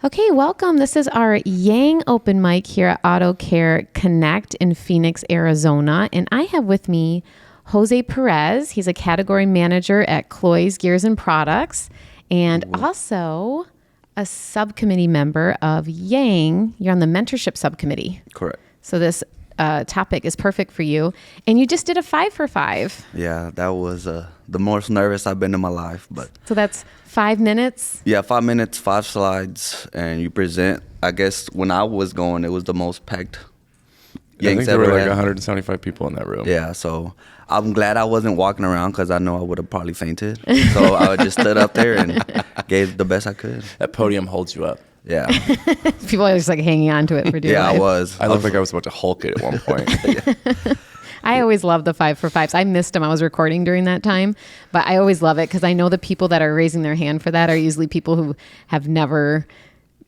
Okay, welcome. This is our Yang open mic here at Auto Care Connect in Phoenix, Arizona. And I have with me Jose Perez. He's a category manager at Cloy's Gears and Products and also a subcommittee member of Yang. You're on the mentorship subcommittee. Correct. So this topic is perfect for you. And you just did a 5 for 5. Yeah, that was the most nervous I've been in my life. But so that's 5 minutes? Yeah, 5 minutes, 5 slides, and you present. I guess when I was going, it was the most packed. I think there were like 175 people in that room. Yeah, so I'm glad I wasn't walking around because I know I would have probably fainted. So I just stood up there and gave the best I could. That podium holds you up. Yeah. People are just like hanging on to it for dear Yeah, life. I was. I looked like I was about to Hulk it at one point. I always love the 5 for 5s. I missed them. I was recording during that time, but I always love it because I know the people that are raising their hand for that are usually people who have never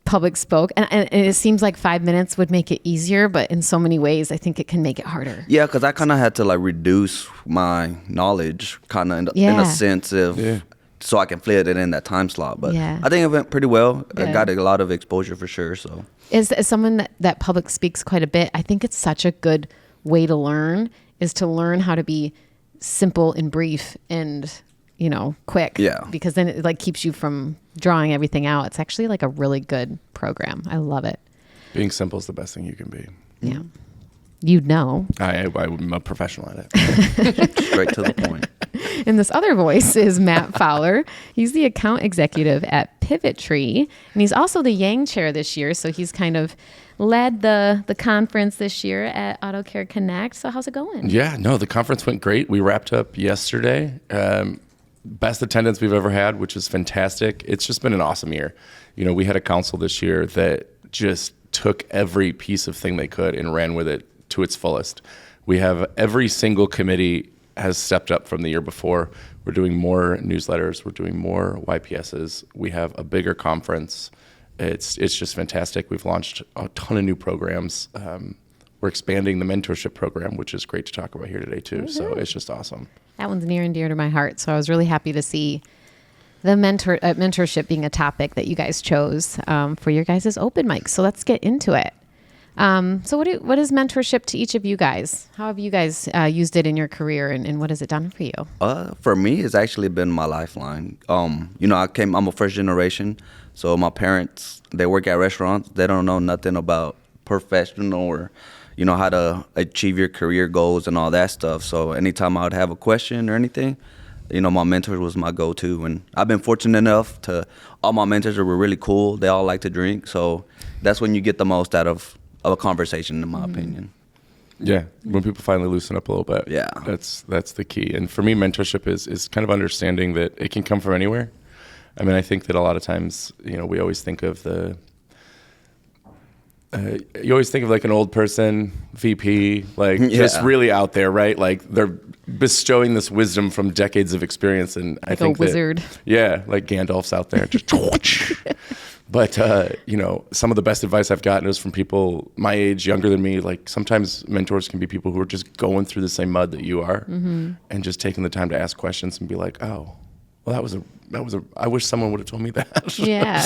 public spoke. And it seems like 5 minutes would make it easier, but in so many ways, I think it can make it harder. Yeah, because I kind of had to like reduce my knowledge kind of in a sense of... Yeah. So I can fit it in that time slot. But Yeah. I think it went pretty well. Yeah. I got a lot of exposure for sure. So As someone that public speaks quite a bit, I think it's such a good way to learn is to learn how to be simple and brief and, quick. Yeah. Because then it like keeps you from drawing everything out. It's actually like a really good program. I love it. Being simple is the best thing you can be. Yeah. You'd know. I'm a professional at it. straight to the point. And this other voice is Matt Fowler. He's the account executive at Pivot Tree, and he's also the Yang chair this year. So he's kind of led the conference this year at Auto Care Connect. So how's it going? Yeah, no, the conference went great. We wrapped up yesterday. Best attendance we've ever had, which is fantastic. It's just been an awesome year. We had a council this year that just took every piece of thing they could and ran with it to its fullest. We have every single committee has stepped up from the year before. We're doing more newsletters. We're doing more YPSs. We have a bigger conference. It's just fantastic. We've launched a ton of new programs. We're expanding the mentorship program, which is great to talk about here today too. Mm-hmm. So it's just awesome. That one's near and dear to my heart. So I was really happy to see the mentorship being a topic that you guys chose for your guys' open mic. So let's get into it. So what is mentorship to each of you guys? How have you guys used it in your career and what has it done for you? For me, it's actually been my lifeline. I'm a first generation. So my parents, they work at restaurants. They don't know nothing about professional or, how to achieve your career goals and all that stuff. So anytime I would have a question or anything, my mentor was my go-to. And I've been fortunate enough all my mentors were really cool. They all like to drink. So that's when you get the most out of a conversation, in my opinion. Yeah, when people finally loosen up a little bit. Yeah. That's the key. And for me, mentorship is kind of understanding that it can come from anywhere. I mean, I think that a lot of times, we always think of you always think of like an old person, VP, just really out there, right? Like they're bestowing this wisdom from decades of experience. And I think a wizard. Like Gandalf's out there. Just But, some of the best advice I've gotten is from people my age, younger than me. Like sometimes mentors can be people who are just going through the same mud that you are and just taking the time to ask questions and be like, oh, well, I wish someone would have told me that. Yeah,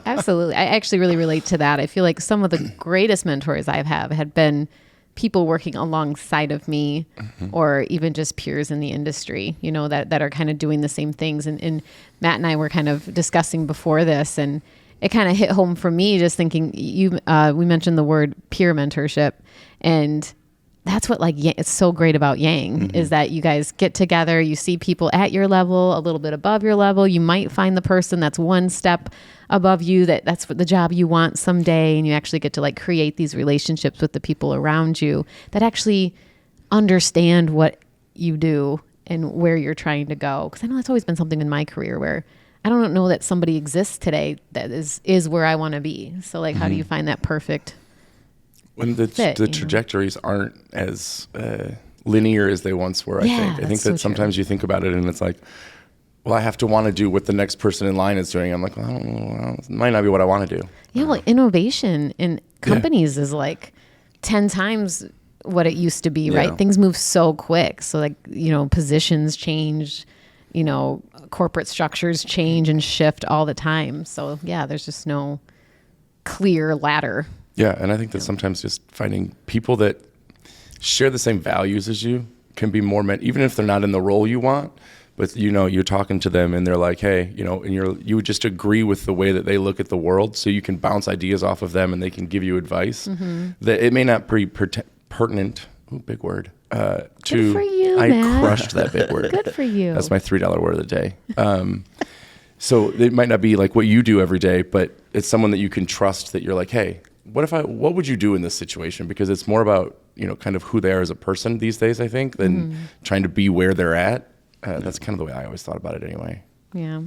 absolutely. I actually really relate to that. I feel like some of the greatest mentors I have had been people working alongside of me or even just peers in the industry, that are kind of doing the same things. And Matt and I were kind of discussing before this, and it kind of hit home for me just thinking we mentioned the word peer mentorship, and that's what it's so great about Yang is that you guys get together, you see people at your level, a little bit above your level. You might find the person that's one step above you that's what the job you want someday. And you actually get to create these relationships with the people around you that actually understand what you do and where you're trying to go. Because I know that's always been something in my career where I don't know that somebody exists today that is where I want to be. So how do you find that perfect when the trajectories aren't as linear as they once were, I think that sometimes you think about it and it's like, well, I have to want to do what the next person in line is doing. I'm like, well, I don't know. It might not be what I want to do. Yeah, well, innovation in companies is 10 times what it used to be, right? Things move so quick. So positions change, corporate structures change and shift all the time. So yeah, there's just no clear ladder. Yeah, and I think that sometimes just finding people that share the same values as you can be more meant, even if they're not in the role you want, but you're talking to them and they're like, hey, and you would just agree with the way that they look at the world, so you can bounce ideas off of them and they can give you advice that it may not be pertinent. Ooh, big word. Good for you, I Matt. crushed that big word. Good for you. That's my $3 word of the day. So it might not be like what you do every day, but it's someone that you can trust, that you're like, hey, what would you do in this situation? Because it's more about, kind of who they are as a person these days, I think, than trying to be where they're at. That's kind of the way I always thought about it anyway. Yeah.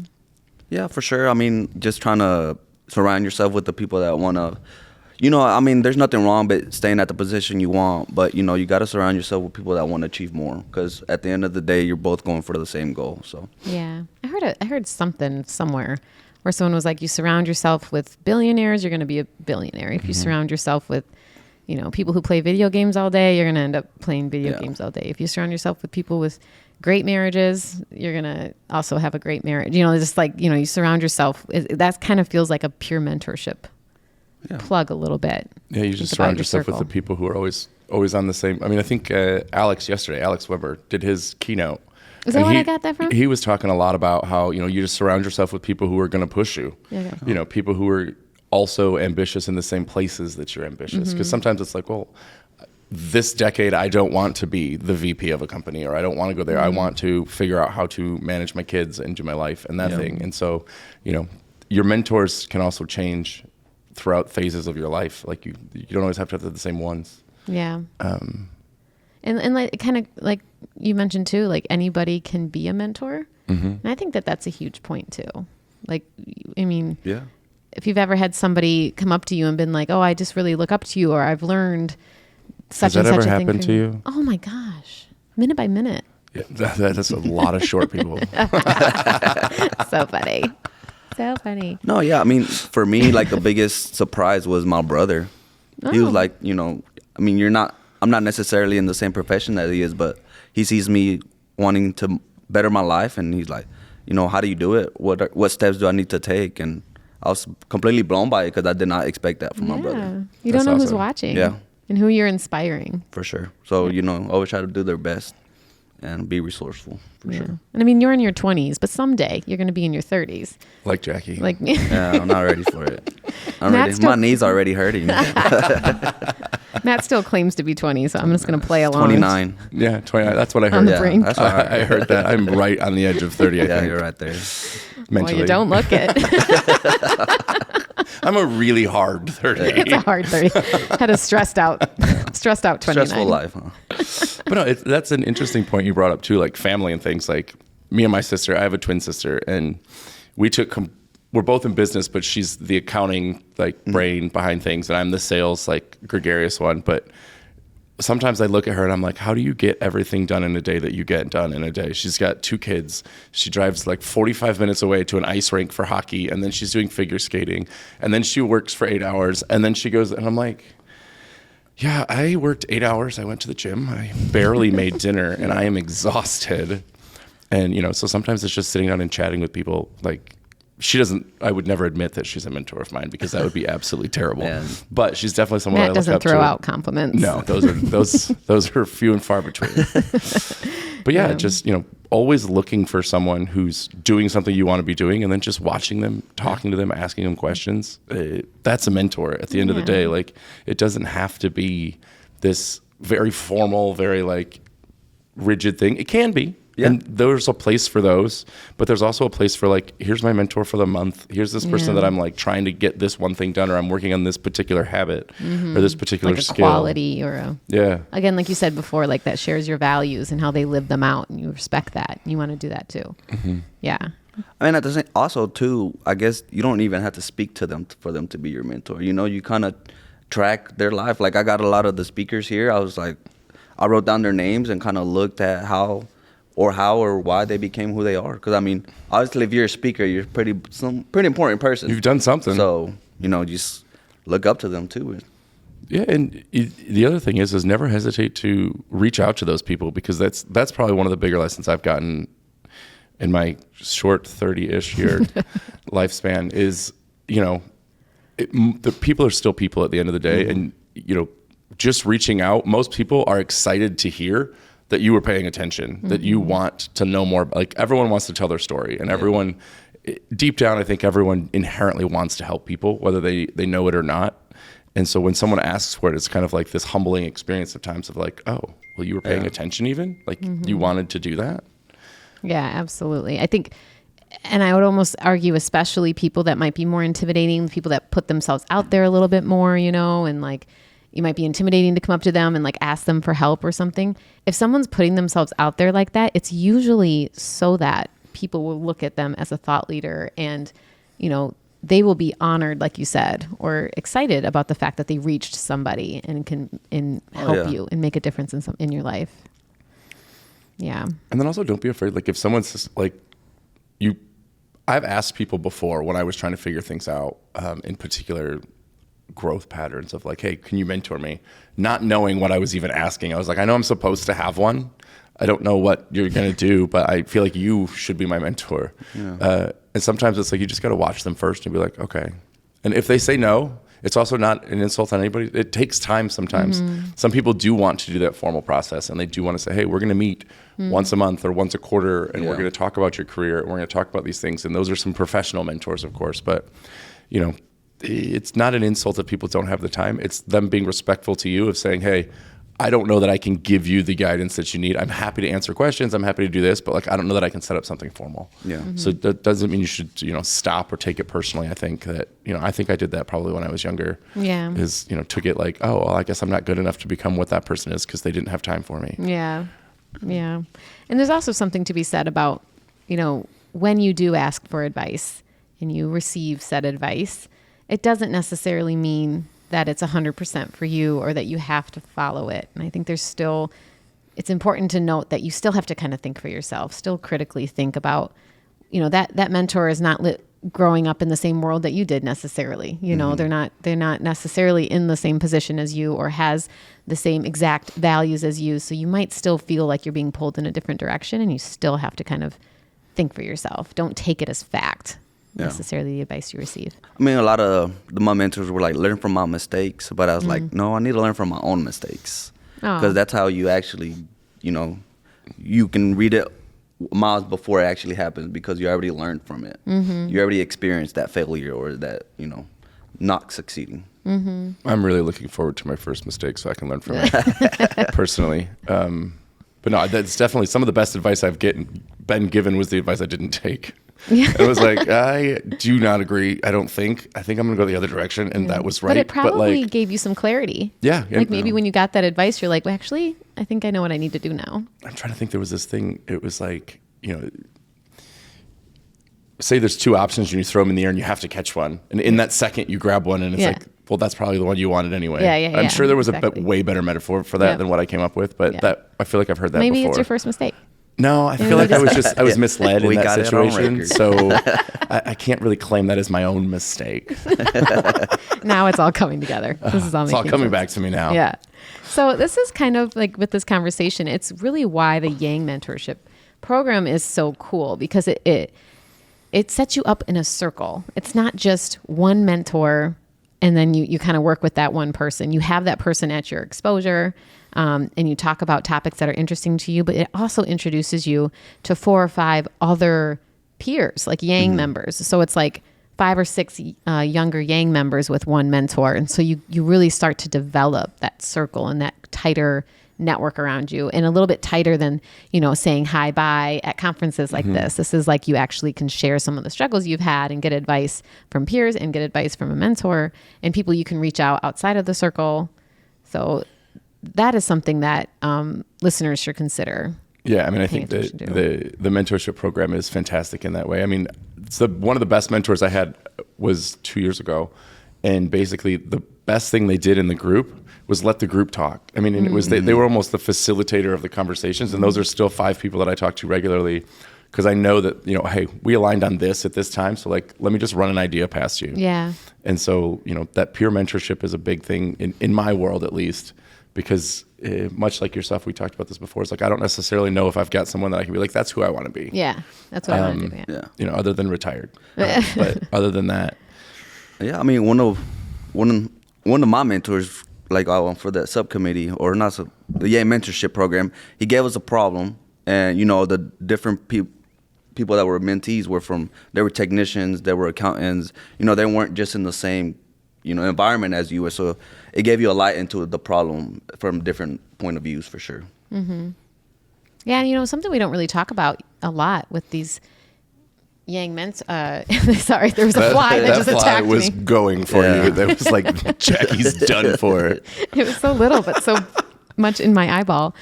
Yeah, for sure. I mean, just trying to surround yourself with the people that want to, there's nothing wrong but staying at the position you want, but, you got to surround yourself with people that want to achieve more, because at the end of the day, you're both going for the same goal. So Yeah. I heard something somewhere where someone was like, you surround yourself with billionaires, you're going to be a billionaire. If you surround yourself with, people who play video games all day, you're going to end up playing video games all day. If you surround yourself with people with great marriages, you're going to also have a great marriage. Just like, you surround yourself. That kind of feels like a pure mentorship plug a little bit. Yeah, you just surround yourself with the people who are always on the same. I mean, I think Alex Weber did his keynote. Is that what I got that from? He was talking a lot about how, you just surround yourself with people who are going to push you. Yeah. People who are also ambitious in the same places that you're ambitious. Because sometimes it's like, well, this decade, I don't want to be the VP of a company, or I don't want to go there. I want to figure out how to manage my kids and do my life and that thing. And so, your mentors can also change throughout phases of your life. Like you don't always have to have the same ones. Yeah. And like kind of like you mentioned too, like anybody can be a mentor. And I think that that's a huge point too. Like, I mean, if you've ever had somebody come up to you and been like, oh, I just really look up to you, or I've learned such and such a thing. Has that ever happened to you? Oh my gosh. Minute by minute. Yeah, that is a lot of short people. So funny. So funny. No, yeah. I mean, for me, like the biggest surprise was my brother. He was like, I'm not necessarily in the same profession that he is, but he sees me wanting to better my life, and he's like, how do you do it? What steps do I need to take? And I was completely blown by it, because I did not expect that from my brother. You don't That's know who's awesome. watching. Yeah. And who you're inspiring. For sure. So, always try to do their best and be resourceful, for sure. And I mean, you're in your 20s, but someday you're going to be in your 30s. Like Jackie. Like me. Yeah, I'm not ready for it. Matt's My knees are already hurting. Matt still claims to be 20, so I'm just going to play along. 29. Yeah, 29. That's what I heard. On the brink. That's all right. I heard that. I'm right on the edge of 30, I Yeah, think. you're right there. Well, Mentally. you don't look it. I'm a really hard 30. It's a hard 30. Had a stressed out 29. Stressful life, huh? But no, that's an interesting point you brought up too, like family and things. Like me and my sister, I have a twin sister, and we're both in business, but she's the accounting brain behind things, and I'm the sales gregarious one. But sometimes I look at her and I'm like, how do you get everything done in a day that you get done in a day? She's got 2 kids. She drives 45 minutes away to an ice rink for hockey, and then she's doing figure skating, and then she works for 8 hours, and then she goes, and I'm like, yeah, I worked 8 hours. I went to the gym. I barely made dinner, and I am exhausted. And, so sometimes it's just sitting down and chatting with people. I would never admit that she's a mentor of mine, because that would be absolutely terrible. Yeah. But she's definitely someone I Matt look up to. doesn't throw out compliments. No, those are few and far between. But yeah, just, always looking for someone who's doing something you want to be doing, and then just watching them, talking to them, asking them questions. That's a mentor at the end of the day. It doesn't have to be this very formal, very rigid thing. It can be. Yeah. And there's a place for those, but there's also a place for here's my mentor for the month. Here's this person that I'm trying to get this one thing done, or I'm working on this particular habit or this particular skill. Quality again, like you said before, that shares your values and how they live them out, and you respect that. You want to do that too. Mm-hmm. Yeah. I mean, at the same, also too, I guess you don't even have to speak to them for them to be your mentor. You kind of track their life. I got a lot of the speakers here. I wrote down their names and kind of looked at how or why they became who they are. Because, I mean, obviously, if you're a speaker, you're some pretty important person. You've done something. So, just look up to them, too. Yeah, and the other thing is never hesitate to reach out to those people, because that's probably one of the bigger lessons I've gotten in my short 30-ish year lifespan is, the people are still people at the end of the day. And, just reaching out, most people are excited to hear that you were paying attention, that you want to know more. Like, everyone wants to tell their story, and everyone, deep down, I think everyone inherently wants to help people, whether they know it or not. And so when someone asks for it, it's kind of like this humbling experience of times of like, oh, well, you were paying attention even? Like, you wanted to do that? Yeah, absolutely. I think, and I would almost argue, especially people that might be more intimidating, people that put themselves out there a little bit more, and like, you might be intimidating to come up to them and like ask them for help or something. If someone's putting themselves out there like that, it's usually so that people will look at them as a thought leader, and, they will be honored, like you said, or excited about the fact that they reached somebody and can help you and make a difference in your life. Yeah. And then also, don't be afraid. Like, if someone's just like I've asked people before when I was trying to figure things out, in particular growth patterns of like, hey, can you mentor me? Not knowing what I was even asking. I was like, I know I'm supposed to have one. I don't know what you're going to do, but I feel like you should be my mentor. Yeah. And sometimes it's like, you just got to watch them first and be like, okay. And if they say no, it's also not an insult on anybody. It takes time sometimes. Some people do want to do that formal process, and they do want to say, hey, we're going to meet once a month or once a quarter, and we're going to talk about your career, and we're going to talk about these things. And those are some professional mentors, of course, but it's not an insult if people don't have the time. It's them being respectful to you, of saying, hey, I don't know that I can give you the guidance that you need. I'm happy to answer questions. I'm happy to do this, but like, I don't know that I can set up something formal. Yeah. So that doesn't mean you should, stop or take it personally. I think that, I think I did that probably when I was younger. Yeah. Is, took it like, oh, well, I guess I'm not good enough to become what that person is because they didn't have time for me. Yeah. Yeah. And there's also something to be said about, when you do ask for advice and you receive said advice, it doesn't necessarily mean that it's 100% for you or that you have to follow it. And I think it's important to note that you still have to kind of think for yourself, still critically think about, that mentor is not growing up in the same world that you did necessarily. They're not necessarily in the same position as you or has the same exact values as you. So you might still feel like you're being pulled in a different direction, and you still have to kind of think for yourself. Don't take it as fact. Necessarily the advice you receive. I mean, a lot of my mentors were like, learn from my mistakes, but I was like, no, I need to learn from my own mistakes, because that's how you actually, you can read it miles before it actually happens, because you already learned from it. You already experienced that failure or that, not succeeding. I'm really looking forward to my first mistake so I can learn from it personally. But no, that's definitely some of the best advice I've been given was the advice I didn't take. Yeah. It was like, I do not agree. I think I'm going to go the other direction. And that was right. But it probably gave you some clarity. Yeah. Like maybe when you got that advice, you're like, well, actually, I think I know what I need to do now. I'm trying to think. There was this thing. It was like, say there's two options and you throw them in the air and you have to catch one. And in that second, you grab one and it's like, well, that's probably the one you wanted anyway. Yeah. I'm sure there was a way better metaphor for that than what I came up with. But that I feel like I've heard that before. Maybe it's your first mistake. No, I feel like I was misled in that situation. So I can't really claim that as my own mistake. Now it's all coming together. This is all it's all coming back to me now. Yeah. So this is kind of like with this conversation, it's really why the Yang mentorship program is so cool, because it sets you up in a circle. It's not just one mentor and then you kind of work with that one person. You have that person at your exposure. And you talk about topics that are interesting to you, but it also introduces you to 4 or 5 other peers, like Yang members. So it's like 5 or 6 younger Yang members with one mentor. And so you really start to develop that circle and that tighter network around you, and a little bit tighter than, saying hi, bye at conferences like this. This is like you actually can share some of the struggles you've had and get advice from peers and get advice from a mentor and people you can reach out outside of the circle. So that is something that listeners should consider. Yeah, I mean, I think the mentorship program is fantastic in that way. I mean, one of the best mentors I had was 2 years ago, and basically the best thing they did in the group was let the group talk. I mean, and it was they were almost the facilitator of the conversations, and those are still 5 people that I talk to regularly, because I know that, hey, we aligned on this at this time, so like, let me just run an idea past you. Yeah. And so, that peer mentorship is a big thing in my world, at least. Because much like yourself, we talked about this before. It's like, I don't necessarily know if I've got someone that I can be like, that's who I want to be. Yeah, that's what I want to do. Yeah. Other than retired. But other than that, Yeah, I mean, one of my mentors, like for the subcommittee or not the Yang Mentorship program, he gave us a problem, and the different people that were mentees they were technicians, they were accountants, they weren't just in the same environment as you were, so it gave you a light into the problem from different point of views for sure. Mm-hmm. Yeah, and something we don't really talk about a lot with these Yang Ments. Sorry, there was a fly that just attacked me. That fly was going for you. That was like, Jackie's done for it. It was so little, but so much in my eyeball.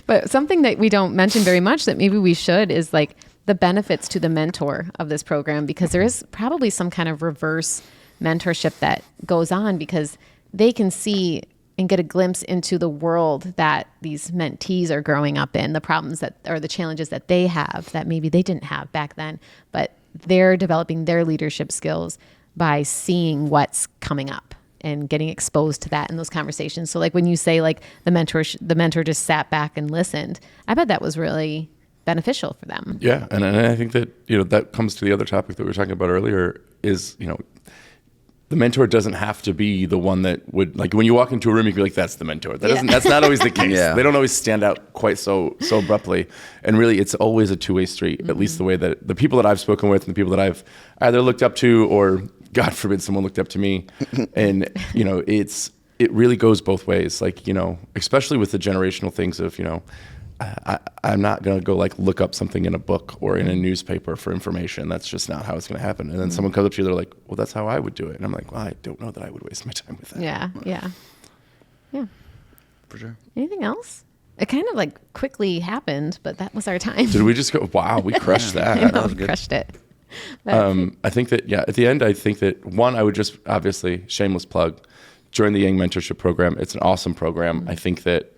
But something that we don't mention very much that maybe we should is like the benefits to the mentor of this program, because there is probably some kind of reverse mentorship that goes on because they can see and get a glimpse into the world that these mentees are growing up in, the problems that or the challenges that they have that maybe they didn't have back then, but they're developing their leadership skills by seeing what's coming up and getting exposed to that in those conversations. So like when you say like the mentor just sat back and listened, I bet that was really beneficial for them. Yeah. And I think that, that comes to the other topic that we were talking about earlier is, the mentor doesn't have to be the one that would, like, when you walk into a room, you can be like, that's the mentor. That's not always the case. Yeah. They don't always stand out quite so abruptly. And really, it's always a two-way street, at least the way that the people that I've spoken with and the people that I've either looked up to or, God forbid, someone looked up to me. And, it really goes both ways. Like, especially with the generational things of, I'm not going to go like look up something in a book or in a newspaper for information. That's just not how it's going to happen. And then someone comes up to you, they're like, well, that's how I would do it. And I'm like, well, I don't know that I would waste my time with that. Yeah. For sure. Anything else? It kind of like quickly happened, but that was our time. Did we just go, wow, we crushed that. I know, That was we good. crushed it. I think that, at the end, I think that one, I would just obviously shameless plug, join the Yang Mentorship Program. It's an awesome program. I think that,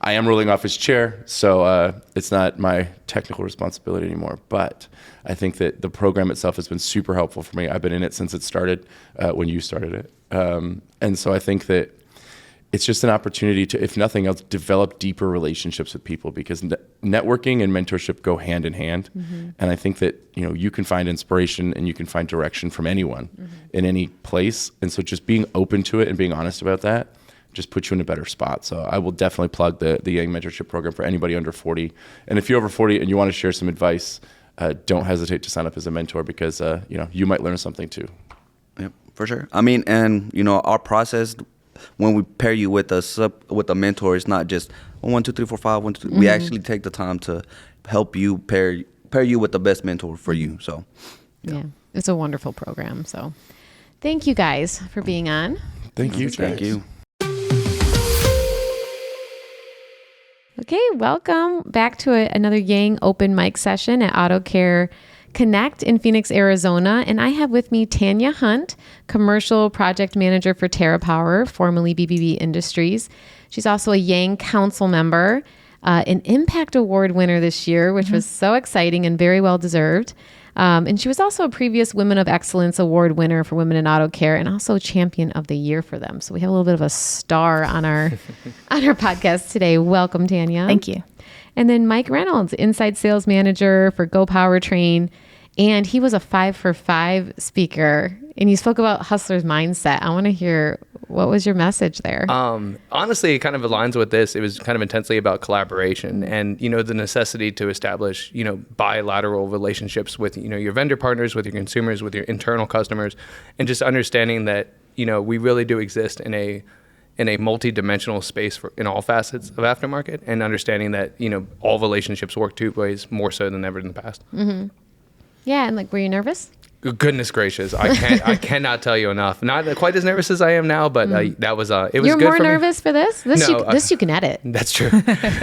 I am rolling off his chair, so it's not my technical responsibility anymore. But I think that the program itself has been super helpful for me. I've been in it since it started, when you started it. And so I think that it's just an opportunity to, if nothing else, develop deeper relationships with people, because networking and mentorship go hand in hand. And I think that, you can find inspiration and you can find direction from anyone in any place. And so just being open to it and being honest about that just puts you in a better spot. So I will definitely plug the Yang Mentorship Program for anybody under 40. And if you're over 40 and you want to share some advice, don't hesitate to sign up as a mentor, because, you might learn something too. Yep, for sure. I mean, and our process, when we pair you with a mentor, it's not just 1, 2, 3, 4, 5, 1, 2, 3. We actually take the time to help you pair you with the best mentor for you. So Yeah, it's a wonderful program. So thank you guys for being on. Thank you. thank you. Okay, welcome back to another Yang open mic session at Auto Care Connect in Phoenix, Arizona. And I have with me Tanya Hunt, Commercial Project Manager for TerraPower, formerly BBB Industries. She's also a Yang Council member, an Impact Award winner this year, which was so exciting and very well deserved. And she was also a previous Women of Excellence Award winner for Women in Auto Care, and also Champion of the Year for them. So we have a little bit of a star on our on our podcast today. Welcome, Tanya. Thank you. And then Mike Reynolds, Inside Sales Manager for Go Powertrain. And he was a 5 for 5 speaker, and he spoke about hustler's mindset. I want to hear, what was your message there? Honestly, it kind of aligns with this. It was kind of intensely about collaboration and, the necessity to establish, bilateral relationships with, your vendor partners, with your consumers, with your internal customers, and just understanding that, we really do exist in a multi-dimensional space in all facets of aftermarket, and understanding that, all relationships work two ways more so than ever in the past. Mm-hmm. Yeah, and were you nervous? Goodness gracious, I cannot tell you enough. Not quite as nervous as I am now, but that was it was. You're good more for nervous me. for this? This you can edit. That's true.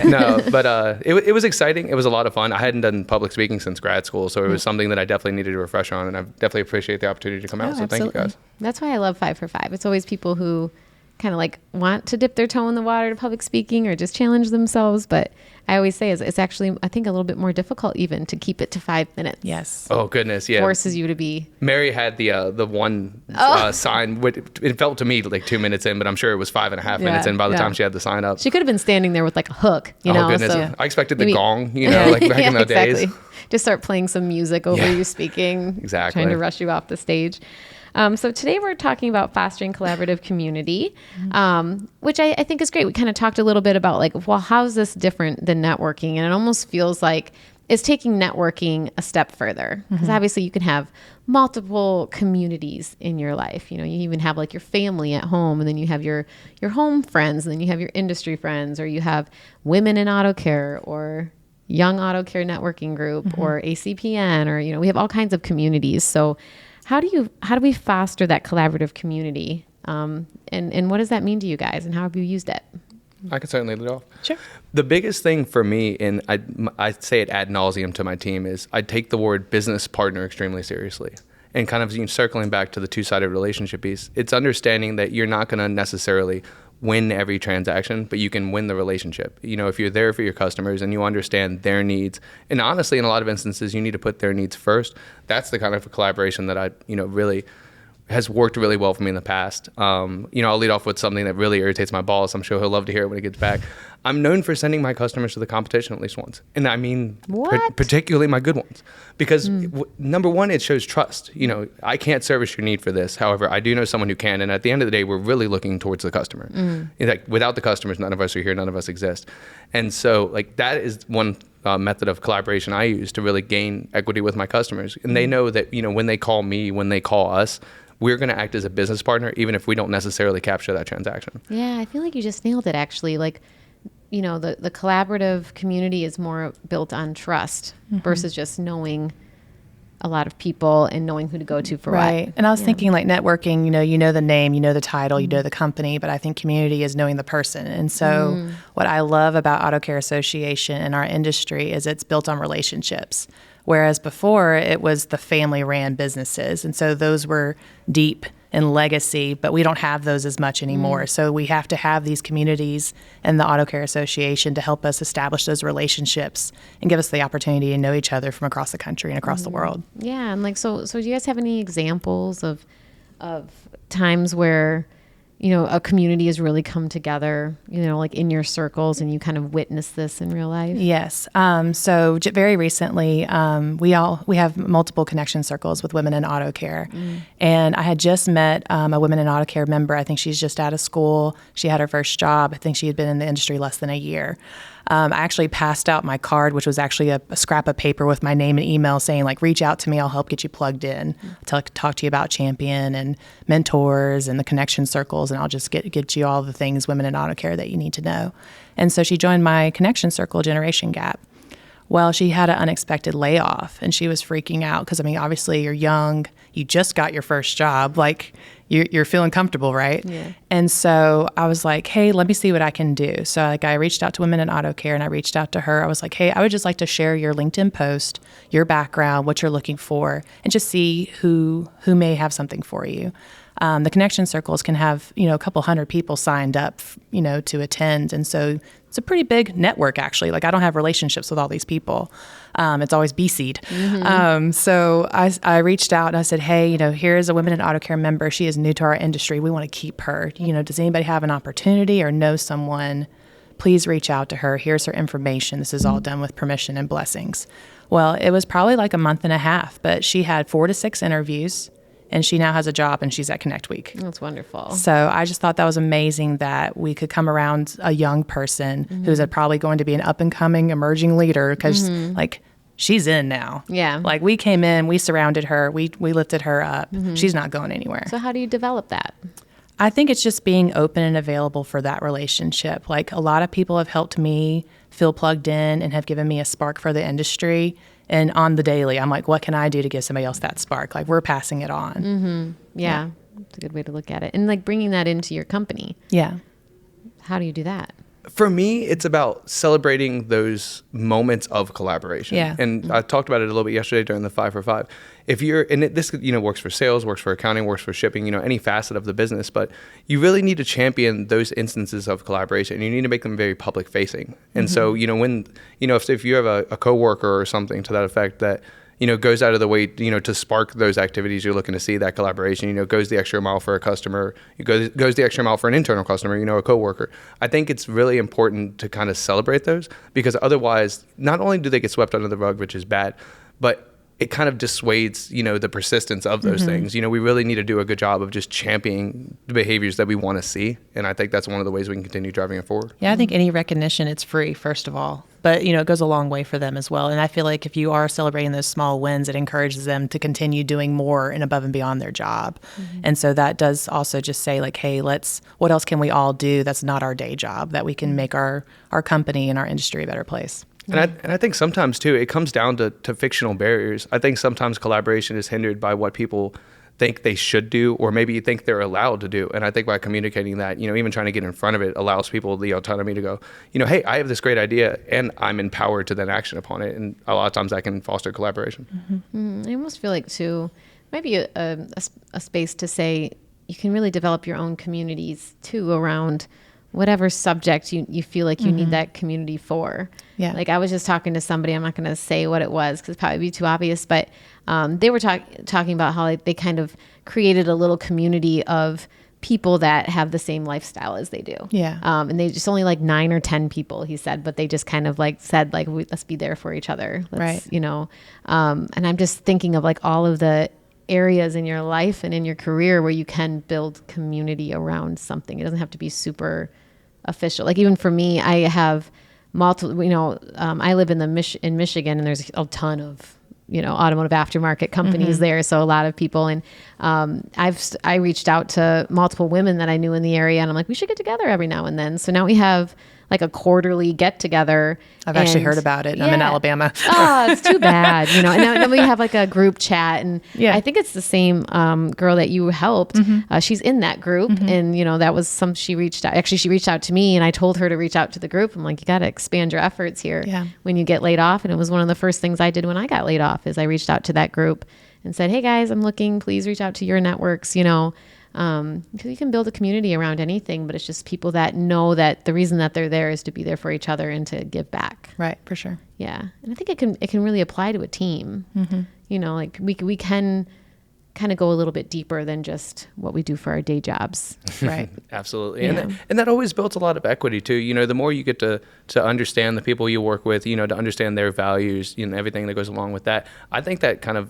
No, but it was exciting. It was a lot of fun. I hadn't done public speaking since grad school, so it was something that I definitely needed to refresh on, and I definitely appreciate the opportunity to come out. So Absolutely. thank you guys. That's why I love 5 for 5. It's always people who kind of like want to dip their toe in the water to public speaking or just challenge themselves. But I always say it's actually, I think, a little bit more difficult even to keep it to 5 minutes. Yes. Oh goodness, yeah. Forces you to be. Mary had the one sign. It felt to me like 2 minutes in, but I'm sure it was 5.5 minutes in by the time she had the sign up. She could have been standing there with like a hook, you know. Oh goodness, So I expected the maybe, gong, you know, like back in the days. Just start playing some music over you speaking. Exactly. Trying to rush you off the stage. So today we're talking about fostering collaborative community, which I think is great. We kind of talked a little bit about like, well, how is this different than networking? And it almost feels like it's taking networking a step further, because obviously you can have multiple communities in your life. You know, you even have like your family at home, and then you have your home friends, and then you have your industry friends, or you have women in auto care, or young auto care networking group, or ACPN, or, you know, we have all kinds of communities. So how do we foster that collaborative community? And what does that mean to you guys, and how have you used it? I can certainly lead off. Sure. The biggest thing for me, and I say it ad nauseum to my team, is I take the word business partner extremely seriously. And kind of circling back to the two-sided relationship piece, it's understanding that you're not going to necessarily win every transaction, but you can win the relationship. You know, if you're there for your customers and you understand their needs, and honestly, in a lot of instances, you need to put their needs first. That's the kind of collaboration that I, really has worked really well for me in the past. I'll lead off with something that really irritates my boss. I'm sure he'll love to hear it when he gets back. I'm known for sending my customers to the competition at least once. And I mean, particularly my good ones. Because number one, it shows trust. You know, I can't service your need for this. However, I do know someone who can. And at the end of the day, we're really looking towards the customer. In fact, without the customers, none of us are here, none of us exist. And so like that is one method of collaboration I use to really gain equity with my customers. And they know that, when they call me, when they call us, we're going to act as a business partner, even if we don't necessarily capture that transaction. Yeah, I feel like you just nailed it, actually. Like, the collaborative community is more built on trust versus just knowing a lot of people and knowing who to go to for what. And I was thinking like networking, you know the name, you know the title, you know the company, but I think community is knowing the person. And so what I love about Auto Care Association and our industry is it's built on relationships. Whereas before it was the family ran businesses. And so those were deep in legacy, but we don't have those as much anymore. So we have to have these communities and the Auto Care Association to help us establish those relationships and give us the opportunity to know each other from across the country and across the world. Yeah. And like, so do you guys have any examples of times where, a community has really come together, like in your circles, and you kind of witness this in real life? Yes. So very recently, we have multiple connection circles with women in auto care. And I had just met a women in auto care member. I think she's just out of school. She had her first job. I think she had been in the industry less than a year. I actually passed out my card, which was actually a scrap of paper with my name and email saying, like, reach out to me. I'll help get you plugged in. Talk to you about Champion and mentors and the connection circles, and I'll just get you all the things women in auto care that you need to know. And so she joined my connection circle, Generation Gap. Well, she had an unexpected layoff, and she was freaking out because, obviously you're young, you just got your first job, like you're feeling comfortable, right? Yeah. And so I was like, hey, let me see what I can do. So I reached out to Women in Auto Care, and I reached out to her. I was like, hey, I would just like to share your LinkedIn post, your background, what you're looking for, and just see who may have something for you. The connection circles can have, a couple hundred people signed up, to attend. And so it's a pretty big network, actually. Like, I don't have relationships with all these people. It's always B-seed. So I reached out and I said, hey, here's a Women in Auto Care member. She is new to our industry. We want to keep her. Does anybody have an opportunity or know someone? Please reach out to her. Here's her information. This is all done with permission and blessings. Well, it was probably like a month and a half, but she had 4 to 6 interviews. And she now has a job, and she's at Connect Week. That's wonderful. So I just thought that was amazing that we could come around a young person who's probably going to be an up-and-coming emerging leader, because, she's in now. Yeah. Like, we came in, we surrounded her, we lifted her up. She's not going anywhere. So how do you develop that? I think it's just being open and available for that relationship. Like, a lot of people have helped me feel plugged in and have given me a spark for the industry. And on the daily, I'm like, what can I do to give somebody else that spark? Like, we're passing it on. Yeah. That's a good way to look at it. And like bringing that into your company. Yeah. How do you do that? For me, it's about celebrating those moments of collaboration. Yeah. And I talked about it a little bit yesterday during the 5 for 5. If you're, and this, works for sales, works for accounting, works for shipping, any facet of the business, but you really need to champion those instances of collaboration. You need to make them very public facing. And so, when, if you have a coworker or something to that effect that, goes out of the way, to spark those activities you're looking to see, that collaboration, goes the extra mile for a customer, goes the extra mile for an internal customer, a coworker. I think it's really important to kind of celebrate those, because otherwise, not only do they get swept under the rug, which is bad, but it kind of dissuades, the persistence of those things. We really need to do a good job of just championing the behaviors that we want to see. And I think that's one of the ways we can continue driving it forward. Yeah, I think any recognition, it's free, first of all. But, it goes a long way for them as well. And I feel like if you are celebrating those small wins, it encourages them to continue doing more and above and beyond their job. And so that does also just say like, hey, what else can we all do that's not our day job, that we can make our company and our industry a better place? And I think sometimes, too, it comes down to fictional barriers. I think sometimes collaboration is hindered by what people think they should do, or maybe think they're allowed to do. And I think by communicating that, even trying to get in front of it allows people the autonomy to go, hey, I have this great idea, and I'm empowered to then action upon it. And a lot of times that can foster collaboration. I almost feel like, too, maybe a space to say you can really develop your own communities, too, around whatever subject you feel like you need that community for. Yeah. Like I was just talking to somebody, I'm not going to say what it was because it'd probably be too obvious, but they were talking about how they kind of created a little community of people that have the same lifestyle as they do. Yeah. And they just only like 9 or 10 people, he said, but they just kind of like said, like, let's be there for each other. Let's, right. And I'm just thinking of like all of the areas in your life and in your career where you can build community around something. It doesn't have to be super official. Like even for me, I have multiple, I live in in Michigan, and there's a ton of, automotive aftermarket companies there. So a lot of people, and I reached out to multiple women that I knew in the area, and I'm like, we should get together every now and then. So now we have like a quarterly get together. I've actually heard about it. I'm in Alabama. Oh, it's too bad. And then we have like a group chat, and I think it's the same girl that you helped. She's in that group, and that was she reached out. Actually, she reached out to me, and I told her to reach out to the group. I'm like, you got to expand your efforts here when you get laid off. And it was one of the first things I did when I got laid off is I reached out to that group and said, hey guys, I'm looking. Please reach out to your networks. Because you can build a community around anything, but it's just people that know that the reason that they're there is to be there for each other and to give back. Right, for sure. Yeah, and I think it can really apply to a team. Like we can kind of go a little bit deeper than just what we do for our day jobs. Right. Absolutely. And that always builds a lot of equity too. The more you get to understand the people you work with, to understand their values, everything that goes along with that. I think that kind of,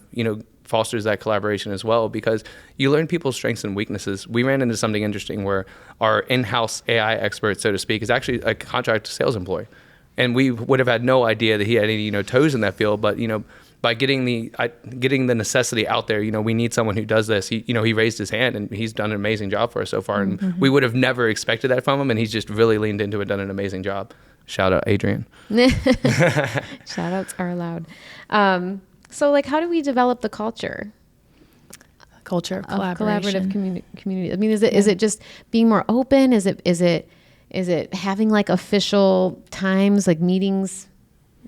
fosters that collaboration as well, because you learn people's strengths and weaknesses. We ran into something interesting where our in-house AI expert, so to speak, is actually a contract sales employee. And we would have had no idea that he had any, toes in that field, but, by getting the necessity out there, we need someone who does this. He raised his hand, and he's done an amazing job for us so far. And we would have never expected that from him, and he's just really leaned into it, done an amazing job. Shout out, Adrian. Shout outs are allowed. So like, how do we develop the culture? Culture of collaboration. Collaborative community. I mean, is it just being more open? Is it having like official times, like meetings,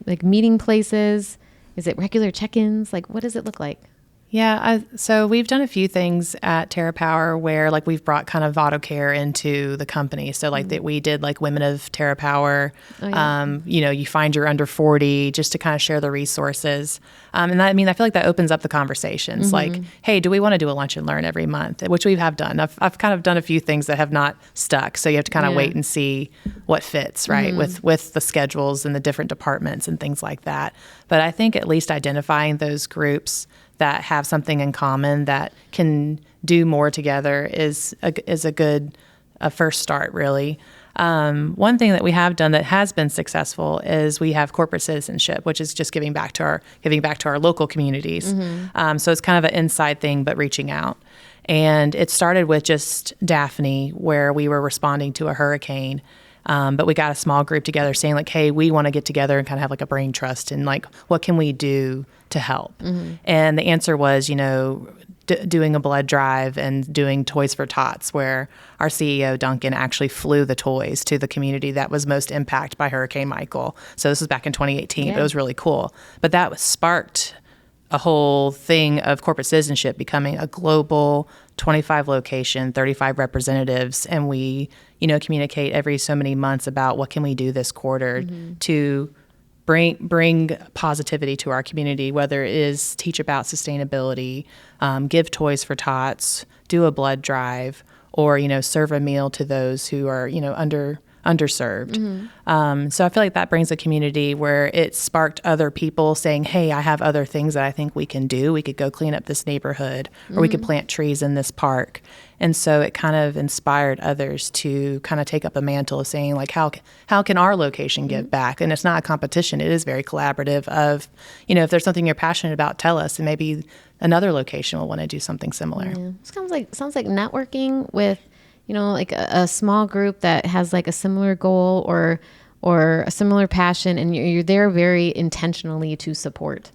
like meeting places? Is it regular check-ins? Like, what does it look like? Yeah, so we've done a few things at TerraPower where like we've brought kind of auto care into the company. So like that we did like Women of TerraPower. Oh, yeah. You find you're under 40 just to kind of share the resources. And I feel like that opens up the conversations. Like, hey, do we want to do a lunch and learn every month? Which we have done. I've kind of done a few things that have not stuck. So you have to kind of wait and see what fits, right? With the schedules and the different departments and things like that. But I think at least identifying those groups that have something in common that can do more together is a good first start, really. One thing that we have done that has been successful is we have corporate citizenship, which is just giving back to our local communities. So it's kind of an inside thing, but reaching out. And it started with just Daphne, where we were responding to a hurricane. But we got a small group together saying like, hey, we want to get together and kind of have like a brain trust and like, what can we do to help? And the answer was, doing a blood drive and doing Toys for Tots, where our CEO, Duncan, actually flew the toys to the community that was most impacted by Hurricane Michael. So this was back in 2018. Yeah. It was really cool. But that was sparked a whole thing of corporate citizenship becoming a global 25 location, 35 representatives. And we, communicate every so many months about what can we do this quarter to bring positivity to our community, whether it is teach about sustainability, give Toys for Tots, do a blood drive, or, serve a meal to those who are, underserved. So I feel like that brings a community where it sparked other people saying, hey, I have other things that I think we can do. We could go clean up this neighborhood, or we could plant trees in this park. And so it kind of inspired others to kind of take up a mantle of saying, like, how can our location give back? And it's not a competition. It is very collaborative of, if there's something you're passionate about, tell us, and maybe another location will want to do something similar. Yeah. Sounds like networking with, like a small group that has like a similar goal or a similar passion, and you're there very intentionally to support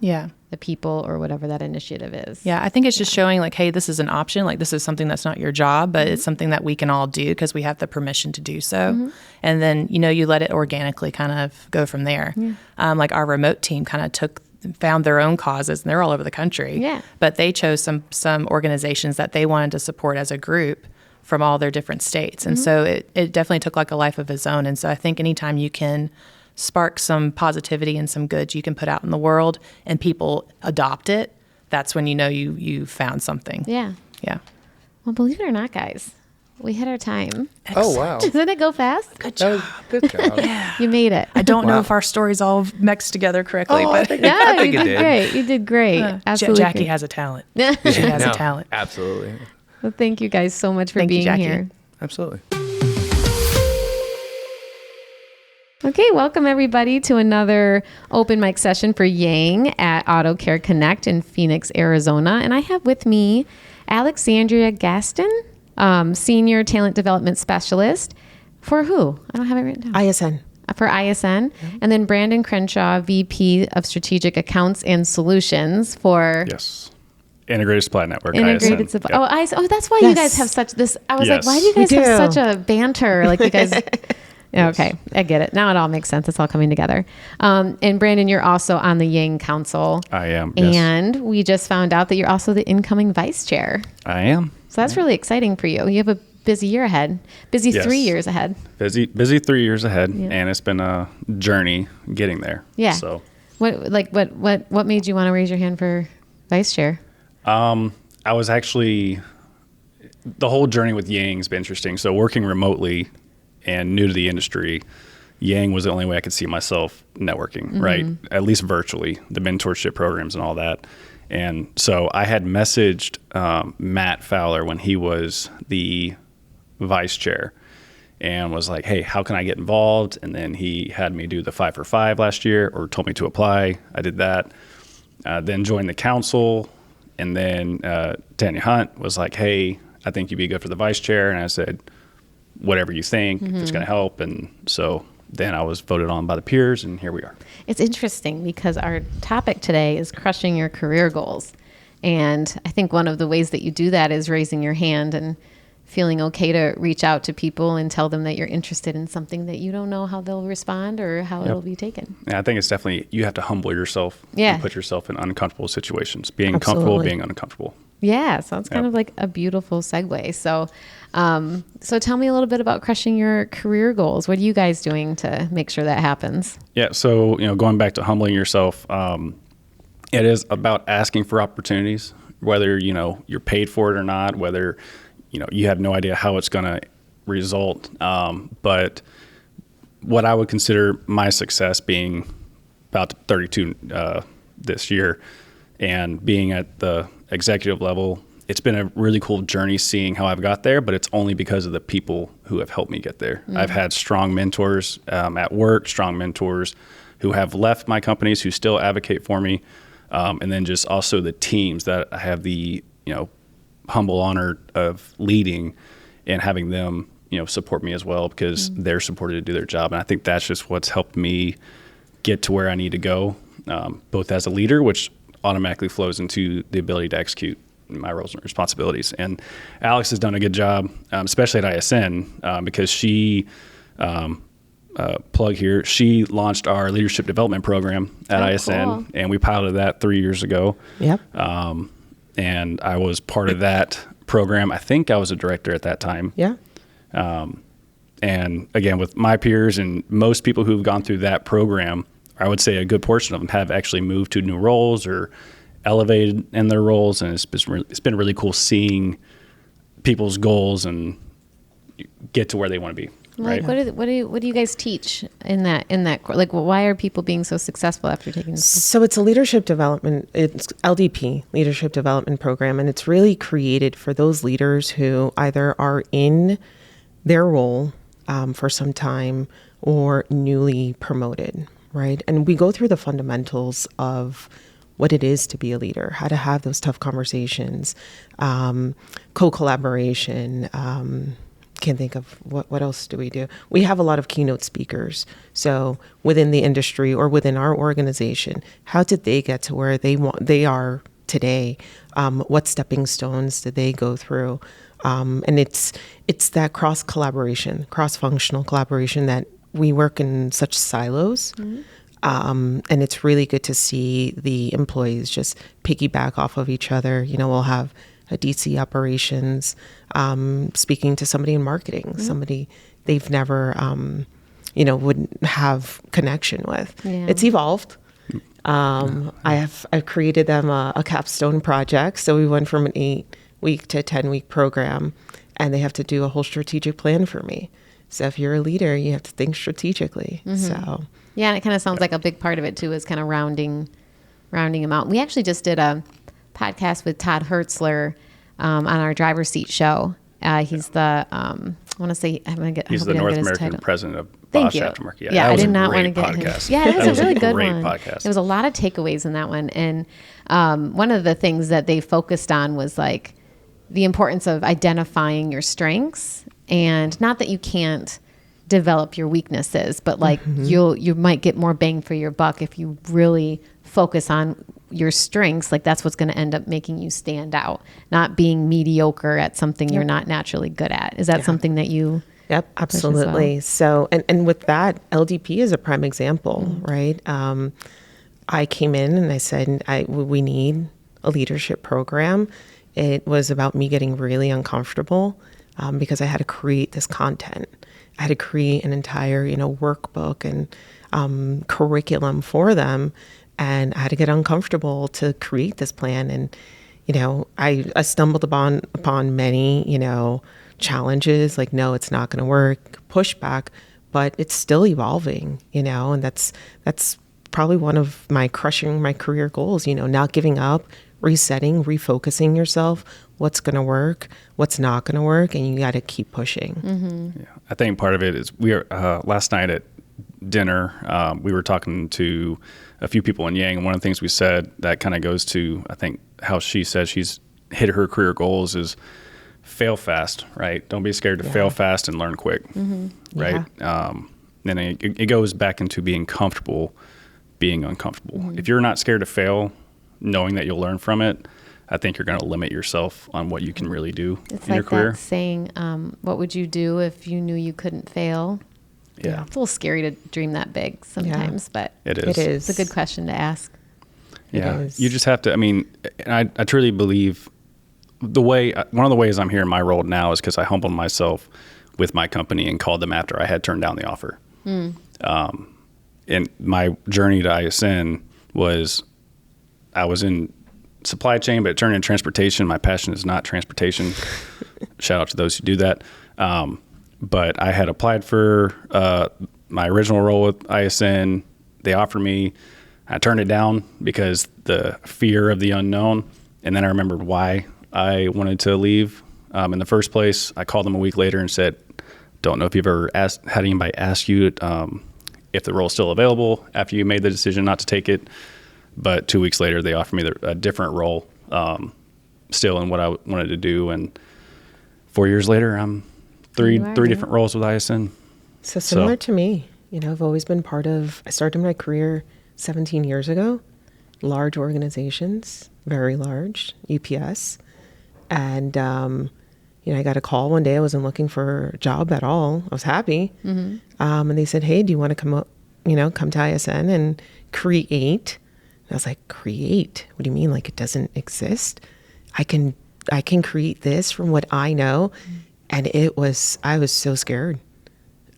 the people or whatever that initiative is. Yeah, I think it's just showing like, hey, this is an option. Like, this is something that's not your job, but it's something that we can all do because we have the permission to do so. And then, you let it organically kind of go from there. Like our remote team kind of found their own causes, and they're all over the country. Yeah. But they chose some organizations that they wanted to support as a group from all their different states. And so it definitely took like a life of its own. And so I think anytime you can spark some positivity and some good you can put out in the world and people adopt it, that's when you found something. Yeah. Yeah. Well, believe it or not, guys, we hit our time. Oh, wow. Doesn't it go fast? Good That job. was good job. You made it. I don't know if our stories all mixed together correctly, Oh, but No, I think you it did did. great. You did great. Absolutely. Jackie has a talent. She has a talent. Absolutely. Well, thank you guys so much for Thank you, being Jackie. here. Absolutely. Okay, welcome everybody to another open mic session for Yang at Auto Care Connect in Phoenix, Arizona. And I have with me Alexandria Gaston, Senior Talent Development Specialist. For who? I don't have it written down. ISN. For ISN. And then Brandon Crenshaw, VP of Strategic Accounts and Solutions for Yes. Integrated Supply Network. Integrated ISN. Supply. Yep. Oh, that's why you Yes. guys have such this. I was like, Yes. why do you guys We have do. such a banter? Like you guys. Yeah, okay, I get it. Now it all makes sense. It's all coming together. And Brandon, you're also on the Yang Council. I am. Yes. And we just found out that you're also the incoming vice chair. I am. So that's really exciting for you. You have a busy year ahead. Busy Yes. 3 years ahead. Busy 3 years ahead, and it's been a journey getting there. Yeah. So What made you want to raise your hand for vice chair? I was actually, the whole journey with Yang's been interesting. So working remotely and new to the industry, Yang was the only way I could see myself networking, right? At least virtually, the mentorship programs and all that. And so I had messaged Matt Fowler when he was the vice chair and was like, hey, how can I get involved? And then he had me do the 5 for 5 last year, or told me to apply. I did that. Then joined the council. And then Tanya Hunt was like, hey, I think you'd be good for the vice chair. And I said, whatever you think, if it's going to help. And so then I was voted on by the peers, and here we are. It's interesting because our topic today is crushing your career goals. And I think one of the ways that you do that is raising your hand and feeling okay to reach out to people and tell them that you're interested in something that you don't know how they'll respond or how it'll be taken. Yeah, I think it's definitely, you have to humble yourself Yeah. and put yourself in uncomfortable situations. Being comfortable, Absolutely. being uncomfortable. Yeah, so it's kind Yep. of like a beautiful segue. So, so tell me a little bit about crushing your career goals. What are you guys doing to make sure that happens? Yeah, so going back to humbling yourself, it is about asking for opportunities, whether you're paid for it or not, whether you have no idea how it's going to result. But what I would consider my success being about 32 this year, and being at the executive level, it's been a really cool journey seeing how I've got there, but it's only because of the people who have helped me get there. I've had strong mentors at work, strong mentors who have left my companies who still advocate for me. And then just also the teams that I have the, humble honor of leading and having them, support me as well, because they're supported to do their job. And I think that's just what's helped me get to where I need to go, both as a leader, which automatically flows into the ability to execute my roles and responsibilities. And Alex has done a good job, especially at ISN, because she, plug here, she launched our leadership development program at ISN, cool. and we piloted that 3 years ago. Yep. And I was part of that program. I think I was a director at that time. Yeah. And again, with my peers and most people who've gone through that program, I would say a good portion of them have actually moved to new roles or elevated in their roles. And it's been really cool seeing people's goals and get to where they want to be. Like, Right. what do you guys teach in that like, why are people being so successful after taking this? So it's a leadership development, it's LDP, leadership development program, and it's really created for those leaders who either are in their role for some time or newly promoted, right? And we go through the fundamentals of what it is to be a leader, how to have those tough conversations, co-collaboration. Can't think of what else do we do. We have a lot of keynote speakers. So within the industry or within our organization, how did they get to where they are today? What stepping stones did they go through? And it's that cross collaboration, cross functional collaboration that we work in such silos. And it's really good to see the employees just piggyback off of each other. You know, we'll have a DC operations speaking to somebody in marketing, somebody they've never, wouldn't have connection with. Yeah. It's evolved. I've created them a capstone project. So we went from an 8-week to 10-week program, and they have to do a whole strategic plan for me. So if you're a leader, you have to think strategically. So Yeah, and it kind of sounds like a big part of it too is kind of rounding them out. We actually just did a podcast with Todd Hertzler on our driver's seat show. He's the He's the North American president of Thank Bosch you. Aftermarket. Yeah, that I was did a not want great to get podcast. him. Yeah, it was a really good great one. podcast. There was a lot of takeaways in that one, and one of the things that they focused on was like the importance of identifying your strengths, and not that you can't develop your weaknesses, but like you might get more bang for your buck if you really focus on your strengths. Like that's what's going to end up making you stand out, not being mediocre at something you're not naturally good at. Is that something that you? Yep, absolutely. So, and with that, LDP is a prime example, right? I came in and I said, we need a leadership program. It was about me getting really uncomfortable because I had to create this content. I had to create an entire, workbook and curriculum for them. And I had to get uncomfortable to create this plan. And, I stumbled upon many, challenges, like, no, it's not going to work, pushback, but it's still evolving, and that's probably one of crushing my career goals, not giving up, resetting, refocusing yourself, what's going to work, what's not going to work, and you got to keep pushing. Yeah, I think part of it is we are last night at dinner, we were talking to a few people in Yang, and one of the things we said that kind of goes to, I think, how she says she's hit her career goals is fail fast, right? Don't be scared to fail fast and learn quick, right? Then it goes back into being comfortable, being uncomfortable. If you're not scared to fail, knowing that you'll learn from it, I think you're going to limit yourself on what you can really do It's in your like career. that saying, what would you do if you knew you couldn't fail? Yeah, It's a little scary to dream that big sometimes, but it It is. it's a good question to ask. Yeah, It is. you just have to. I mean, I truly believe one of the ways I'm here in my role now is because I humbled myself with my company and called them after I had turned down the offer. And my journey to ISN was, I was in supply chain, but it turned into transportation. My passion is not transportation. Shout out to those who do that. But I had applied for my original role with ISN. They offered me. I turned it down because the fear of the unknown. And then I remembered why I wanted to leave in the first place. I called them a week later and said, don't know if you've ever had anybody ask you if the role is still available after you made the decision not to take it. But 2 weeks later, they offered me a different role, still in what I wanted to do. And 4 years later, I'm three different roles with ISN. So similar to me, I've always been I started my career 17 years ago, large organizations, very large, UPS. And, I got a call one day. I wasn't looking for a job at all. I was happy. And they said, hey, do you want to come to ISN and create? And I was like, create? What do you mean? Like it doesn't exist? I can create this from what I know. And I was so scared.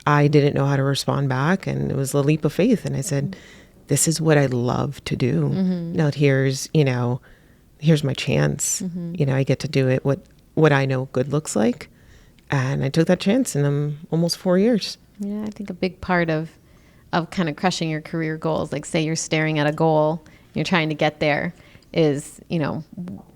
I didn't know how to respond back. And it was a leap of faith. And I said, this is what I love to do. Now here's my chance. I get to do it what I know good looks like. And I took that chance in almost 4 years. Yeah, I think a big part of kind of crushing your career goals, like say you're staring at a goal, you're trying to get there, is,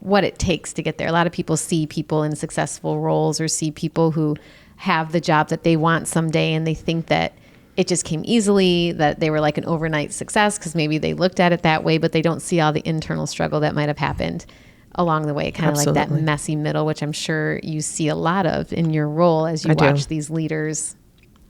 what it takes to get there. A lot of people see people in successful roles or see people who have the job that they want someday, and they think that it just came easily, that they were like an overnight success because maybe they looked at it that way, but they don't see all the internal struggle that might have happened along the way, kind of like that messy middle, which I'm sure you see a lot of in your role as you watch these leaders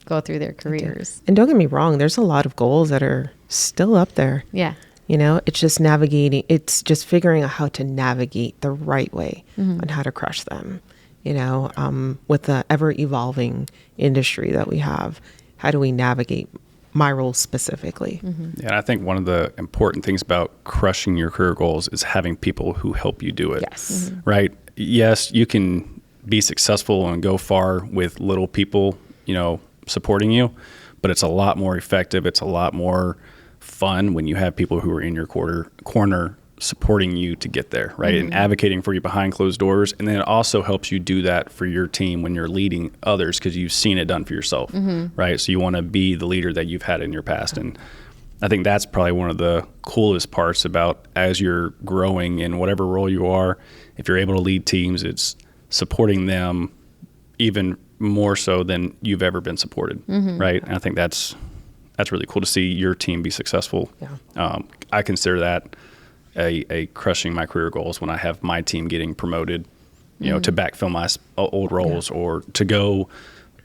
go through their careers. And don't get me wrong, there's a lot of goals that are still up there. Yeah. It's just it's just figuring out how to navigate the right way on how to crush them. With the ever evolving industry that we have, how do we navigate my role specifically? Yeah, and I think one of the important things about crushing your career goals is having people who help you do it. Yes. Right? Yes, you can be successful and go far with little people, supporting you, but it's a lot more effective. It's a lot more fun when you have people who are in your corner supporting you to get there, right? And advocating for you behind closed doors. And then it also helps you do that for your team when you're leading others because you've seen it done for yourself, right? So you want to be the leader that you've had in your past. And I think that's probably one of the coolest parts about as you're growing in whatever role you are, if you're able to lead teams, it's supporting them even more so than you've ever been supported, right? And I think that's really cool to see your team be successful. Yeah. I consider that a crushing my career goals when I have my team getting promoted, to backfill my old roles or to go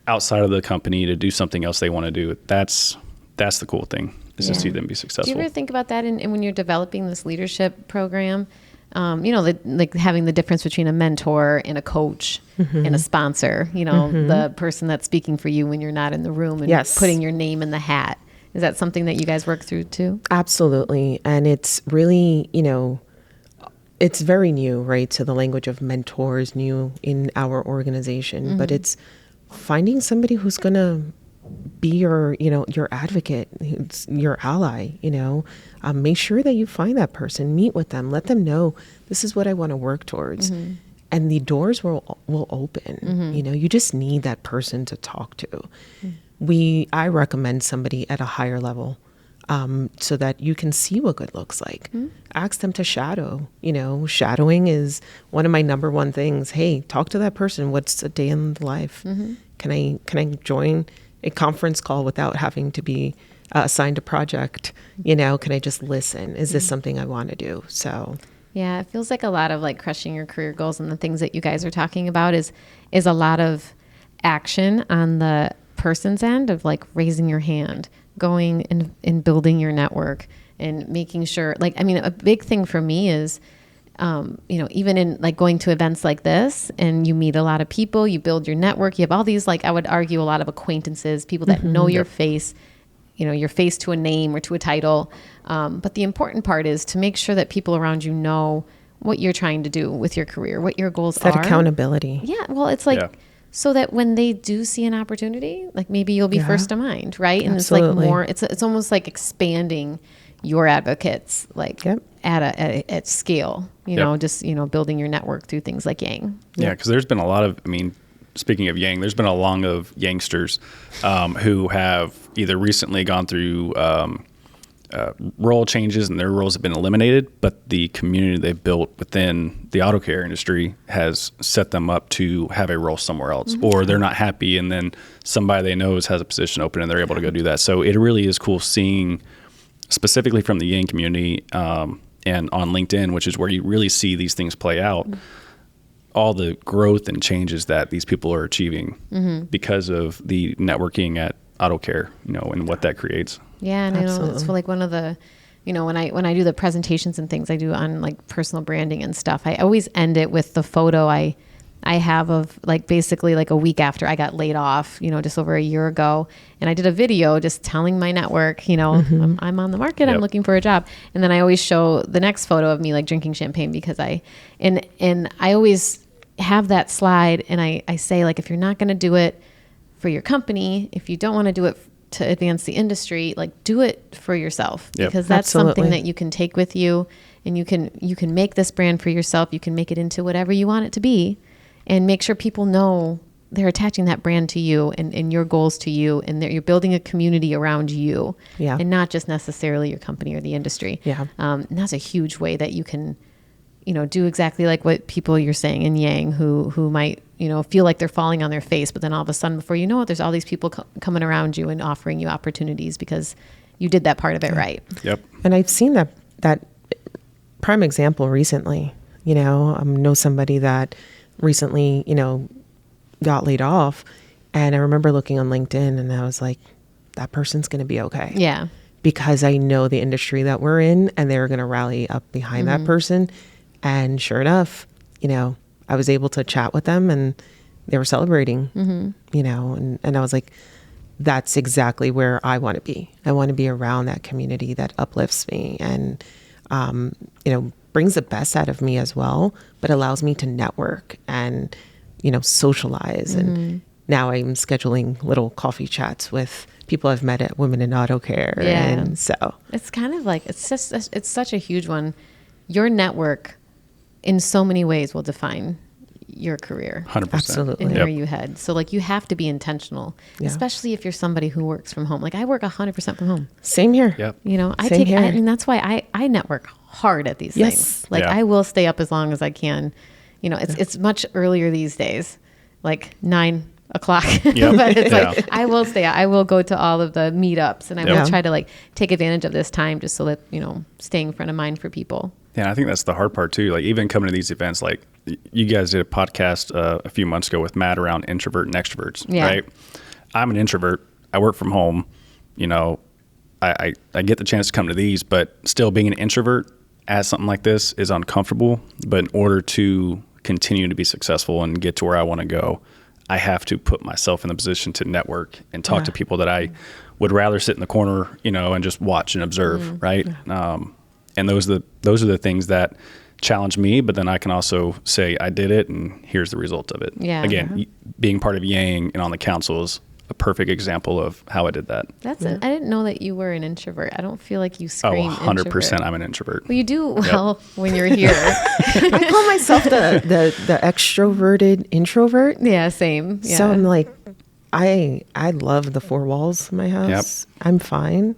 outside of the company to do something else they want to do. That's the cool thing is to see them be successful. Do you ever think about that in when you're developing this leadership program? Like having the difference between a mentor and a coach and a sponsor, the person that's speaking for you when you're not in the room and putting your name in the hat. Is that something that you guys work through too? Absolutely. And it's really, it's very new, right? So the language of mentor is new in our organization, but it's finding somebody who's going to be your advocate, who's your ally, make sure that you find that person, meet with them, let them know this is what I want to work towards. And the doors will open. You just need that person to talk to. I recommend somebody at a higher level so that you can see what good looks like. Ask them to shadow. Shadowing is one of my number one things. Hey, talk to that person. What's a day in the life? Can I join a conference call without having to be assigned a project? Can I just listen? Is this something I want to do? So yeah, it feels like a lot of like crushing your career goals and the things that you guys are talking about is a lot of action on the person's end of like raising your hand, going and building your network and making sure, a big thing for me is, even in like going to events like this and you meet a lot of people, you build your network, you have all these, I would argue a lot of acquaintances, people that know your face, your face to a name or to a title. But the important part is to make sure that people around you know what you're trying to do with your career, what your goals are. That accountability. Yeah. Well, it's so that when they do see an opportunity, like maybe you'll be first to mind, right? And Absolutely. it's like more, it's almost like expanding your advocates, at scale, just, building your network through things like Yang. Yeah. Cause there's been a lot of, speaking of Yang, there's been a long of Yangsters, who have either recently gone through, role changes and their roles have been eliminated, but the community they've built within the auto care industry has set them up to have a role somewhere else, or they're not happy and then somebody they know has a position open and they're able to go do that. So it really is cool seeing specifically from the Yang community and on LinkedIn, which is where you really see these things play out, all the growth and changes that these people are achieving because of the networking at auto care, and what that creates. Yeah, and I know it's like one of the, you know, when I do the presentations and things I do on like personal branding and stuff, I always end it with the photo I have of like basically like a week after I got laid off, you know, just over a year ago. And I did a video just telling my network, you know, I'm on the market, I'm looking for a job. And then I always show the next photo of me like drinking champagne because I always have that slide. And I say like, if you're not going to do it for your company, if you don't want to do it to advance the industry, like do it for yourself, because that's something that you can take with you, and you can make this brand for yourself. You can make it into whatever you want it to be, and make sure people know they're attaching that brand to you and your goals to you, and that you're building a community around you, and not just necessarily your company or the industry. And that's a huge way that you can, you know, do exactly like what people you're saying in Yang who might, you know, feel like they're falling on their face, but then all of a sudden, before you know it, there's all these people coming around you and offering you opportunities because you did that part of it right. And I've seen that prime example recently. You know, I know somebody that recently, you know, got laid off, and I remember looking on LinkedIn and I was like, that person's going to be okay. Yeah. Because I know the industry that we're in, and they're going to rally up behind that person. And sure enough, you know, I was able to chat with them and they were celebrating, you know, and I was like, that's exactly where I want to be. I want to be around that community that uplifts me and, you know, brings the best out of me as well, but allows me to network and, you know, socialize. And now I'm scheduling little coffee chats with people I've met at Women in Auto Care. And so it's kind of like, it's such a huge one. Your network in so many ways will define your career. 100%. Absolutely. And where you head. So like you have to be intentional, especially if you're somebody who works from home. Like I work 100% from home. Same here. You know, and that's why I network hard at these things. Like I will stay up as long as I can. You know, it's much earlier these days, like 9 o'clock. But it's like, I will stay out. I will go to all of the meetups, and I will try to like take advantage of this time just so that, you know, staying front of mind for people. Yeah, I think that's the hard part too. Like even coming to these events, like you guys did a podcast a few months ago with Matt around introvert and extroverts, right? I'm an introvert. I work from home. You know, I get the chance to come to these, but still being an introvert at something like this is uncomfortable. But in order to continue to be successful and get to where I want to go, I have to put myself in the position to network and talk to people that I would rather sit in the corner, you know, and just watch and observe, right? And those are the things that challenge me, but then I can also say I did it and here's the result of it. Again, being part of Yang and on the council is a perfect example of how I did that. That's it. I didn't know that you were an introvert. I don't feel like you scream 100% introvert. I'm an introvert. Well, you do well when you're here. I call myself the extroverted introvert. Yeah, same. Yeah. So I'm like, I love the four walls of my house. I'm fine.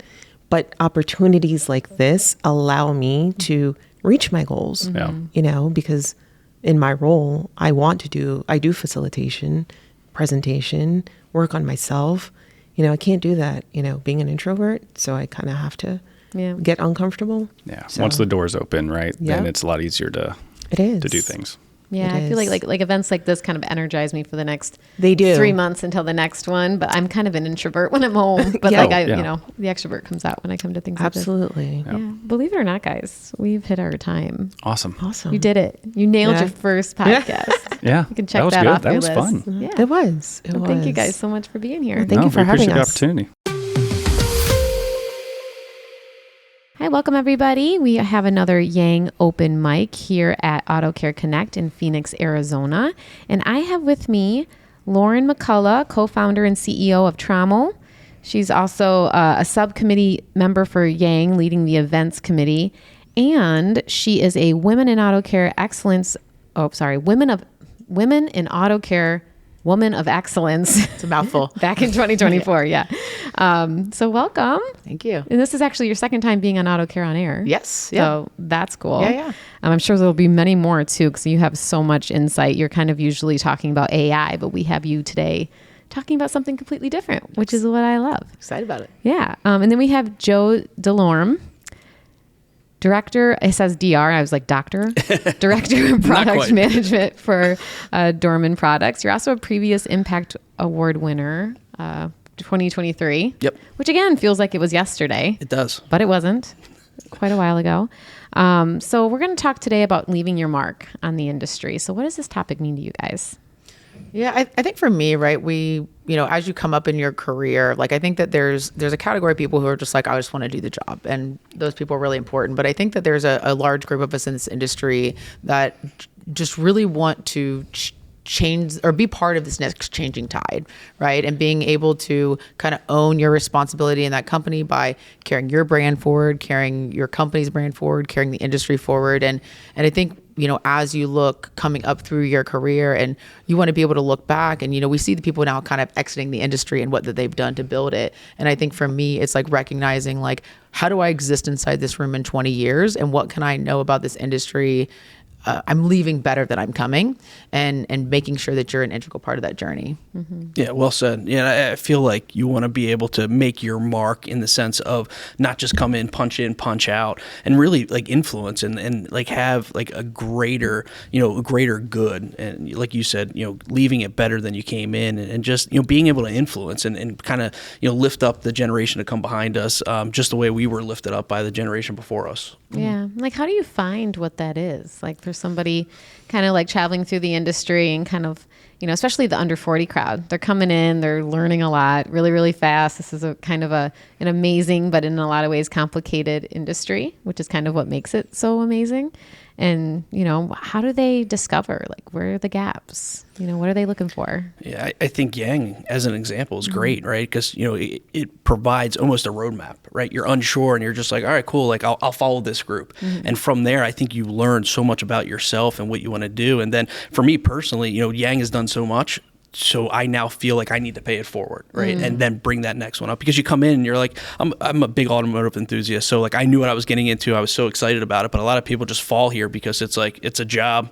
But opportunities like this allow me to reach my goals, you know, because in my role, I do facilitation, presentation, work on myself. You know, I can't do that, you know, being an introvert. So I kind of have to get uncomfortable. Yeah. So, Once the door's open, right, then it's a lot easier to do things. Yeah, I feel like events like this kind of energize me for the next 3 months until the next one. But I'm kind of an introvert when I'm home. But you know, the extrovert comes out when I come to things like this. Absolutely. Yeah. Believe it or not, guys, we've hit our time. Awesome. You did it. You nailed your first podcast. Yeah. You can check that that good. off That your was list. fun. Yeah. It was. Thank you guys so much for being here. Thank you for having appreciate us. the opportunity. Hi, welcome everybody. We have another Yang open mic here at Auto Care Connect in Phoenix, Arizona. And I have with me Lauren McCollough, co-founder and CEO of Trammell. She's also a subcommittee member for Yang, leading the events committee. And she is a Women in Auto Care Excellence, Women in Auto Care Woman of Excellence. It's a mouthful. Back in 2024, so welcome. Thank you. And this is actually your second time being on Auto Care on Air. Yes. Yeah. So that's cool. Yeah. I'm sure there'll be many more too, because you have so much insight. You're kind of usually talking about AI, but we have you today talking about something completely different, which is what I love. Excited about it. Yeah. And then we have Joe DeLorme, Director, it says DR, I was like Doctor of Product Management for Dorman Products. You're also a previous Impact Award winner, 2023. Yep. Which again feels like it was yesterday. It does. But it wasn't. quite a while ago. So we're going to talk today about leaving your mark on the industry. So what does this topic mean to you guys? Yeah, I think for me, right, as you come up in your career, like I think that there's a category of people who are just like, I just want to do the job. And those people are really important. But I think that there's a large group of us in this industry that just really want to change or be part of this next changing tide, right? And being able to kind of own your responsibility in that company by carrying your brand forward, carrying your company's brand forward, carrying the industry forward. And I think, as you look coming up through your career and you want to be able to look back and, we see the people now kind of exiting the industry and what that they've done to build it. And I think for me, it's like recognizing like, how do I exist inside this room in 20 years and what can I know about this industry? I'm leaving better than I'm coming, and making sure that you're an integral part of that journey. Mm-hmm. Yeah, well said. Yeah, I feel like you want to be able to make your mark in the sense of not just come in, punch out, and really like influence and like have like a greater good. And like you said, leaving it better than you came in, and just being able to influence and kind of lift up the generation to come behind us, just the way we were lifted up by the generation before us. Yeah. Like, how do you find what that is? Like, for somebody kind of like traveling through the industry and kind of, especially the under 40 crowd, they're coming in, they're learning a lot really, really fast. This is a kind of an amazing, but in a lot of ways complicated industry, which is kind of what makes it so amazing. And, how do they discover, like, where are the gaps? What are they looking for? Yeah, I think Yang, as an example, is great, right? Because, it provides almost a roadmap, right? You're unsure and you're just like, all right, cool. Like, I'll follow this group. Mm-hmm. And from there, I think you learn so much about yourself and what you want to do. And then for me personally, Yang has done so much. So I now feel like I need to pay it forward, right? And then bring that next one up, because you come in and you're like, I'm a big automotive enthusiast. So like I knew what I was getting into. I was so excited about it. But a lot of people just fall here because it's like, it's a job,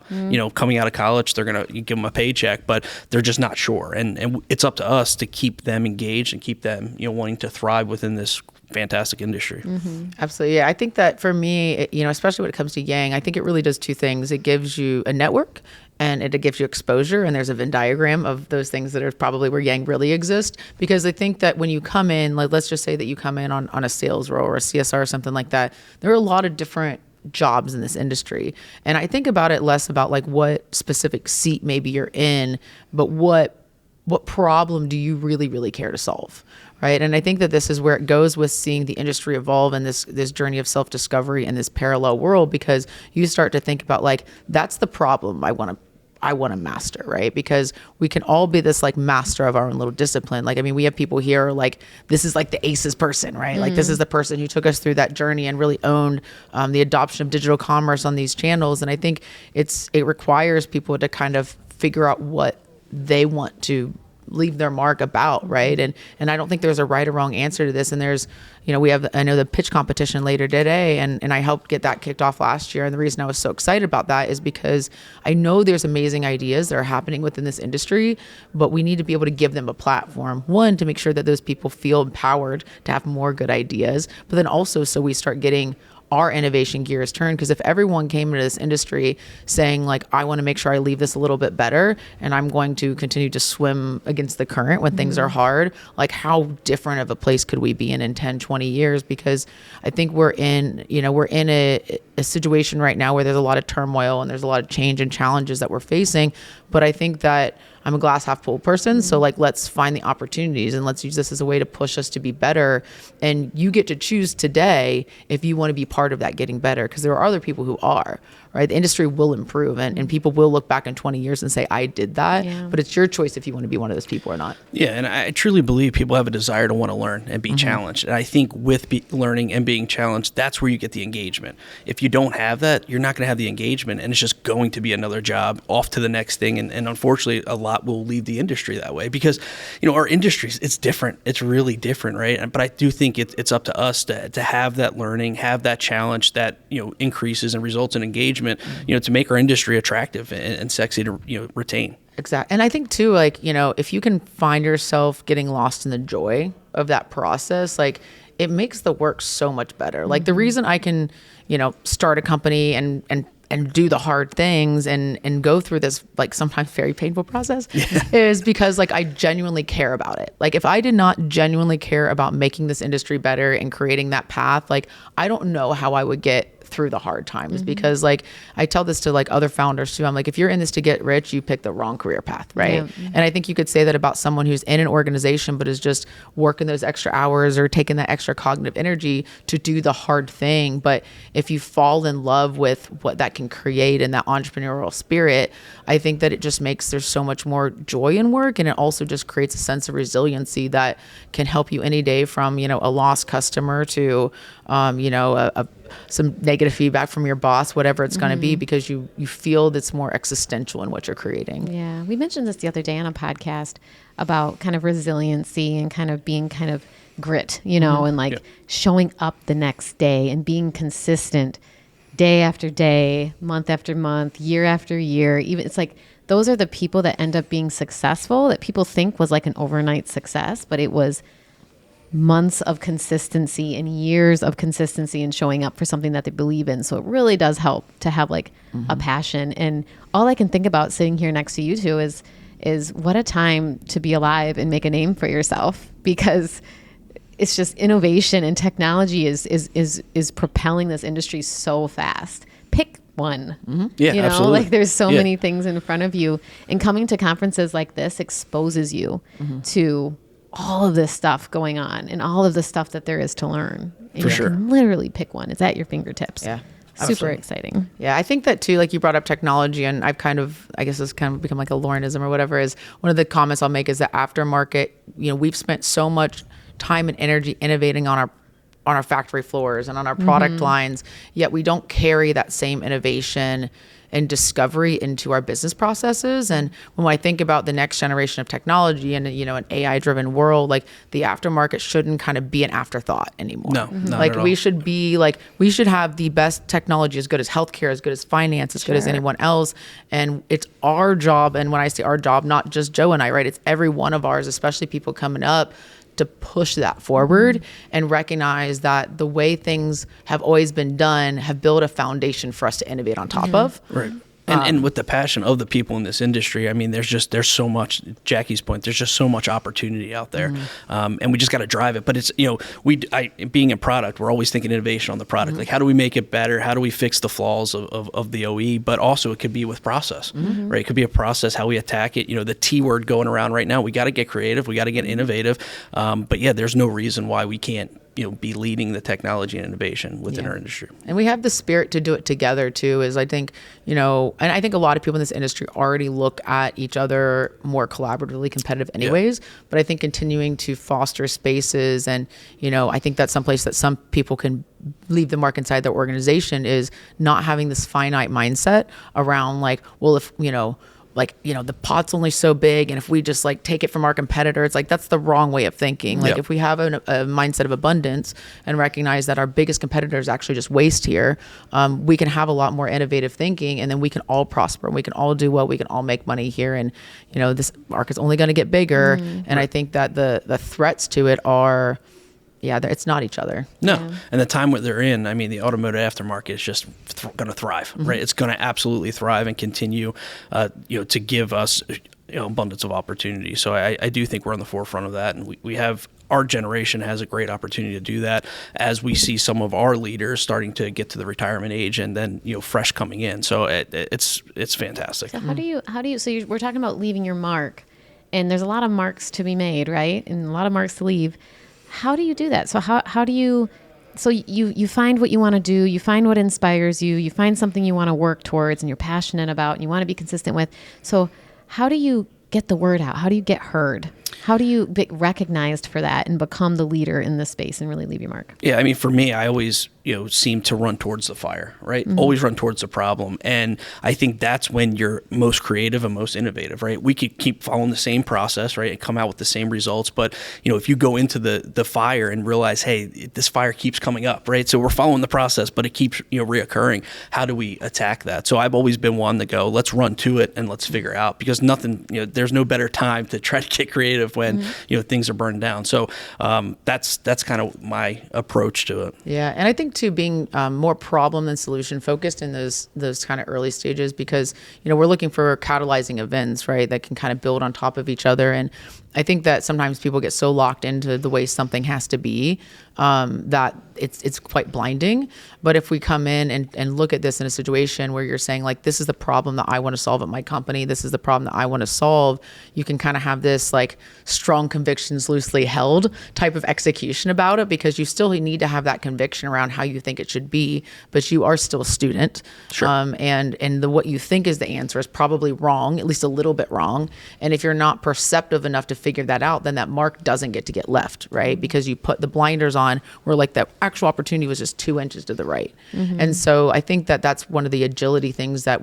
coming out of college, they're going to give them a paycheck, but they're just not sure. And it's up to us to keep them engaged and keep them, wanting to thrive within this fantastic industry. Mm-hmm. Absolutely. Yeah. I think that for me, especially when it comes to Yang, I think it really does two things. It gives you a network and it gives you exposure. And there's a Venn diagram of those things that are probably where Yang really exists. Because I think that when you come in, like, let's just say that you come in on a sales role or a CSR or something like that, there are a lot of different jobs in this industry. And I think about it less about like what specific seat maybe you're in, but what problem do you really, really care to solve? Right. And I think that this is where it goes with seeing the industry evolve and this journey of self-discovery in this parallel world, because you start to think about like, that's the problem I want to master, right? Because we can all be this like master of our own little discipline. Like, I mean, we have people here like, this is like the ACEs person, right? Like this is the person who took us through that journey and really owned the adoption of digital commerce on these channels. And I think it requires people to kind of figure out what they want to leave their mark about, right? And I don't think there's a right or wrong answer to this. And there's, I know the pitch competition later today, and I helped get that kicked off last year. And the reason I was so excited about that is because I know there's amazing ideas that are happening within this industry, but we need to be able to give them a platform. One, to make sure that those people feel empowered to have more good ideas, but then also so we start getting our innovation gears turned. Because if everyone came into this industry saying like, I want to make sure I leave this a little bit better and I'm going to continue to swim against the current when things are hard, like how different of a place could we be in 10, 20 years? Because I think we're in a situation right now where there's a lot of turmoil and there's a lot of change and challenges that we're facing. But I think that I'm a glass half full person. So like, let's find the opportunities and let's use this as a way to push us to be better. And you get to choose today if you want to be part of that getting better, because there are other people who are, right? The industry will improve and people will look back in 20 years and say, I did that. Yeah. But it's your choice if you want to be one of those people or not. Yeah. And I truly believe people have a desire to want to learn and be challenged. And I think with learning and being challenged, that's where you get the engagement. If you don't have that, you're not going to have the engagement, and it's just going to be another job off to the next thing. And unfortunately, a lot will leave the industry that way because, our industries, it's different. It's really different, right? But I do think it's up to us to have that learning, have that challenge that, increases and results in engagement, to make our industry attractive and sexy to, retain. Exactly. And I think too, like, if you can find yourself getting lost in the joy of that process, like it makes the work so much better. Like the reason I can, start a company and and do the hard things and go through this like sometimes very painful process is because like I genuinely care about it. Like if I did not genuinely care about making this industry better and creating that path, like I don't know how I would get through the hard times, because like I tell this to like other founders too. I'm like, if you're in this to get rich, you pick the wrong career path, right? Yeah. And I think you could say that about someone who's in an organization but is just working those extra hours or taking that extra cognitive energy to do the hard thing. But if you fall in love with what that can create and that entrepreneurial spirit, I think that it just makes there's so much more joy in work, and it also just creates a sense of resiliency that can help you any day, from a lost customer to some negative feedback from your boss, whatever it's going to be, because you feel that's more existential in what you're creating. Yeah. We mentioned this the other day on a podcast about kind of resiliency and kind of being kind of grit, and like showing up the next day and being consistent day after day, month after month, year after year. Even it's like those are the people that end up being successful that people think was like an overnight success, but it was months of consistency and years of consistency and showing up for something that they believe in. So it really does help to have like a passion. And all I can think about sitting here next to you two is what a time to be alive and make a name for yourself, because it's just innovation and technology is propelling this industry so fast. Pick one. Yeah, absolutely. Like there's so many things in front of you, and coming to conferences like this exposes you to all of this stuff going on and all of the stuff that there is to learn. And you can literally pick one. It's at your fingertips. Yeah. Super exciting. Yeah. I think that too, like you brought up technology, and I've I guess this kind of become like a Laurenism or whatever, is one of the comments I'll make is that aftermarket, we've spent so much time and energy innovating on our factory floors and on our product lines, yet we don't carry that same innovation and discovery into our business processes. And when I think about the next generation of technology and an AI driven world, like the aftermarket shouldn't kind of be an afterthought anymore. No, not like at all. we should have the best technology, as good as healthcare, as good as finance, as good as anyone else. And it's our job. And when I say our job, not just Joe and I, right? It's every one of ours, especially people coming up, to push that forward and recognize that the way things have always been done have built a foundation for us to innovate on top of. Right. And with the passion of the people in this industry, I mean, there's so much, Jackie's point, there's just so much opportunity out there. And we just got to drive it. But it's, being a product, we're always thinking innovation on the product. Like, how do we make it better? How do we fix the flaws of the OE? But also it could be with process, right? It could be a process, how we attack it. The T word going around right now, we got to get creative. We got to get innovative. But yeah, there's no reason why we can't be leading the technology and innovation within our industry. And we have the spirit to do it together too, is I think, and I think a lot of people in this industry already look at each other more collaboratively competitive anyways, but I think continuing to foster spaces and, I think that's someplace that some people can leave the mark inside their organization, is not having this finite mindset around like, well, if, the pot's only so big, and if we just like take it from our competitor, it's like, that's the wrong way of thinking. Like if we have a mindset of abundance and recognize that our biggest competitor is actually just waste here, we can have a lot more innovative thinking, and then we can all prosper, and we can all do well, we can all make money here. And, this market's only going to get bigger. And I think that the threats to it are, it's not each other. No. Yeah. And the time that they're in, I mean, the automotive aftermarket is just going to thrive, right? It's going to absolutely thrive and continue, to give us, abundance of opportunity. So I do think we're on the forefront of that. And we have, our generation has a great opportunity to do that, as we see some of our leaders starting to get to the retirement age, and then, fresh coming in. So it's fantastic. So we're talking about leaving your mark, and there's a lot of marks to be made, right? And a lot of marks to leave. How do you do that? So how do you, so you find what you want to do, you find what inspires you, you find something you want to work towards and you're passionate about and you want to be consistent with. So how do you get the word out? How do you get heard? How do you get recognized for that and become the leader in this space and really leave your mark? Yeah, I mean, for me, I always, seem to run towards the fire, right? Always run towards the problem. And I think that's when you're most creative and most innovative, right? We could keep following the same process, right? And come out with the same results. But, if you go into the fire and realize, hey, this fire keeps coming up, right? So we're following the process, but it keeps, reoccurring. How do we attack that? So I've always been one to go, let's run to it and let's figure out, because nothing, there's no better time to try to get creative when, things are burned down. So that's kind of my approach to it. Yeah. And I think to being more problem than solution focused in those kind of early stages, because, we're looking for catalyzing events, right, that can kind of build on top of each other. And I think that sometimes people get so locked into the way something has to be that it's quite blinding. But if we come in and look at this in a situation where you're saying, like, this is the problem that I want to solve at my company, this is the problem that I want to solve, you can kind of have this like strong convictions loosely held type of execution about it, because you still need to have that conviction around how you think it should be, but you are still a student. Sure. And what you think is the answer is probably wrong, at least a little bit wrong. And if you're not perceptive enough to figure that out, then that mark doesn't get to get left, right? Because you put the blinders on where like that actual opportunity was just 2 inches to the right. And so I think that that's one of the agility things that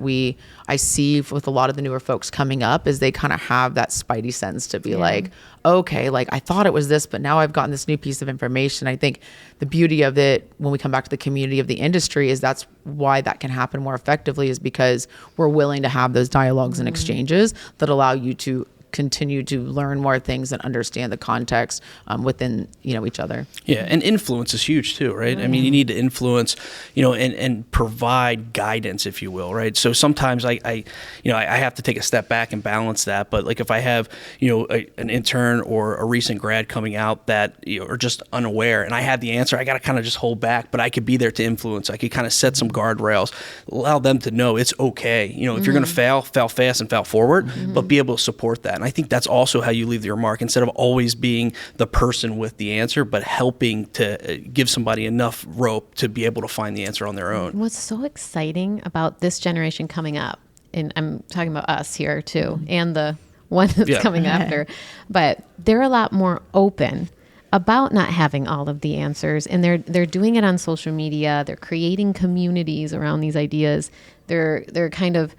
I see with a lot of the newer folks coming up, is they kind of have that spidey sense to be like, okay, like I thought it was this, but now I've gotten this new piece of information. I think the beauty of it, when we come back to the community of the industry, is that's why that can happen more effectively, is because we're willing to have those dialogues and exchanges that allow you to continue to learn more things and understand the context within each other. Yeah, and influence is huge too, right? I mean, you need to influence, and provide guidance, if you will, right? So sometimes I have to take a step back and balance that. But like if I have an intern or a recent grad coming out that are just unaware, and I have the answer, I got to kind of just hold back. But I could be there to influence. I could kind of set some guardrails, allow them to know it's okay. If you're going to fail fast and fail forward, but be able to support that. And I think that's also how you leave your mark, instead of always being the person with the answer, but helping to give somebody enough rope to be able to find the answer on their own. What's so exciting about this generation coming up, and I'm talking about us here too, and the one that's coming after, but they're a lot more open about not having all of the answers, and they're doing it on social media. They're creating communities around these ideas. They're kind of,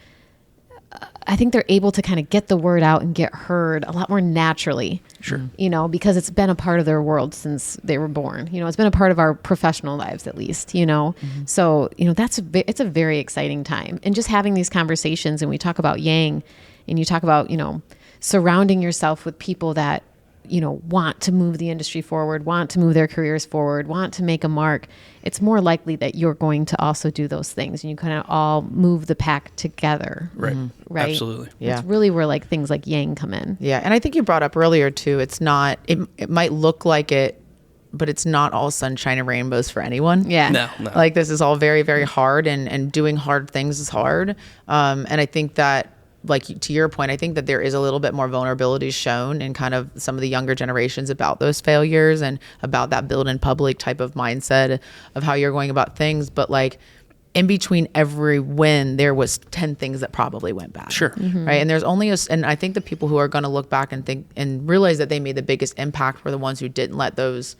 I think they're able to kind of get the word out and get heard a lot more naturally. Sure. Because it's been a part of their world since they were born. It's been a part of our professional lives, at least, So, it's a very exciting time. And just having these conversations, and we talk about Yang, and you talk about, surrounding yourself with people that, want to move the industry forward, want to move their careers forward, want to make a mark, it's more likely that you're going to also do those things, and you kind of all move the pack together. Right. Right. Absolutely. Yeah. It's really where like things like Yang come in. Yeah. And I think you brought up earlier too, it's not, it might look like it, but it's not all sunshine and rainbows for anyone. Yeah. No. Like this is all very, very hard, and doing hard things is hard. And I think that, like to your point, I think that there is a little bit more vulnerability shown in kind of some of the younger generations about those failures and about that build in public type of mindset of how you're going about things. But like in between every win, there was 10 things that probably went bad. Sure. Right. And there's only and I think the people who are going to look back and think and realize that they made the biggest impact were the ones who didn't let those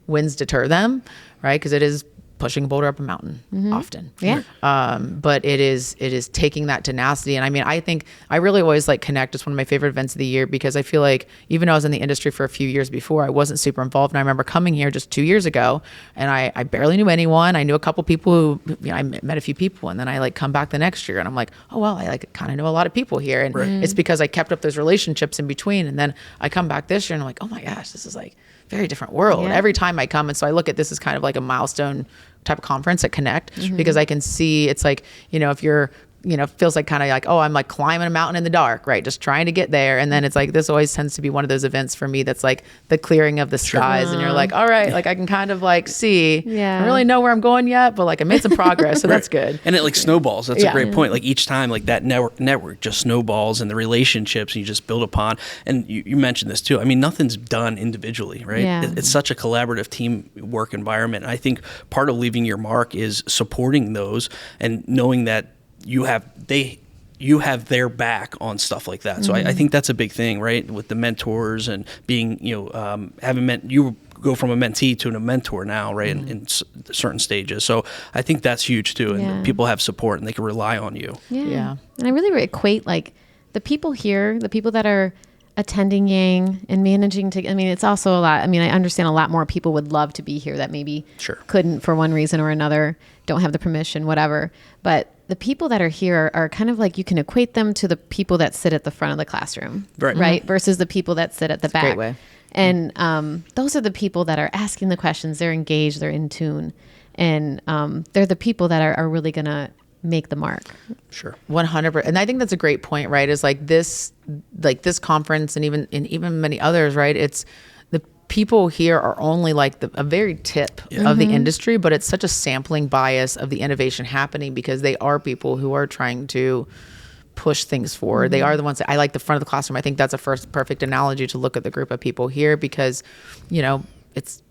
wins deter them. Right. Because it is pushing a boulder up a mountain often. Yeah. But it is taking that tenacity. And I mean, I think I really always like Connect. It's one of my favorite events of the year, because I feel like even though I was in the industry for a few years before, I wasn't super involved. And I remember coming here just 2 years ago, and I barely knew anyone. I knew a couple people who, I met a few people, and then I like come back the next year and I'm like, oh, well, I like kind of know a lot of people here. And it's because I kept up those relationships in between. And then I come back this year and I'm like, oh my gosh, this is like very different world. Yeah. Every time I come. And so I look at this as kind of like a milestone type of conference at Connect, because I can see it's like, if you're, feels like kind of like, oh, I'm like climbing a mountain in the dark, right? Just trying to get there. And then it's like, this always tends to be one of those events for me that's like the clearing of the skies. And you're like, all right, like I can kind of like see, I don't really know where I'm going yet, but like I made some progress. So that's good. And it like snowballs. That's a great point. Like each time, like that network just snowballs, and the relationships you just build upon. And you mentioned this too. I mean, nothing's done individually, right? Yeah. It's such a collaborative teamwork environment. And I think part of leaving your mark is supporting those and knowing that you have their back on stuff like that. So I think that's a big thing, right? With the mentors and being, having you go from a mentee to a mentor now, right? In certain stages. So I think that's huge too. And people have support and they can rely on you. Yeah. And I really equate like the people here, the people that are attending Yang and managing to, I mean, it's also a lot. I mean, I understand a lot more people would love to be here that maybe couldn't for one reason or another, don't have the permission, whatever. But the people that are here are kind of like, you can equate them to the people that sit at the front of the classroom, right? Versus the people that sit at the back. Great way. And those are the people that are asking the questions. They're engaged. They're in tune. And they're the people that are really going to make the mark. Sure. 100%. And I think that's a great point, right? Is like this conference and even many others, right? It's the people here are only like a very tip of the industry, but it's such a sampling bias of the innovation happening because they are people who are trying to push things forward. They are the ones that I like the front of the classroom. I think that's a first perfect analogy to look at the group of people here because, you know, it's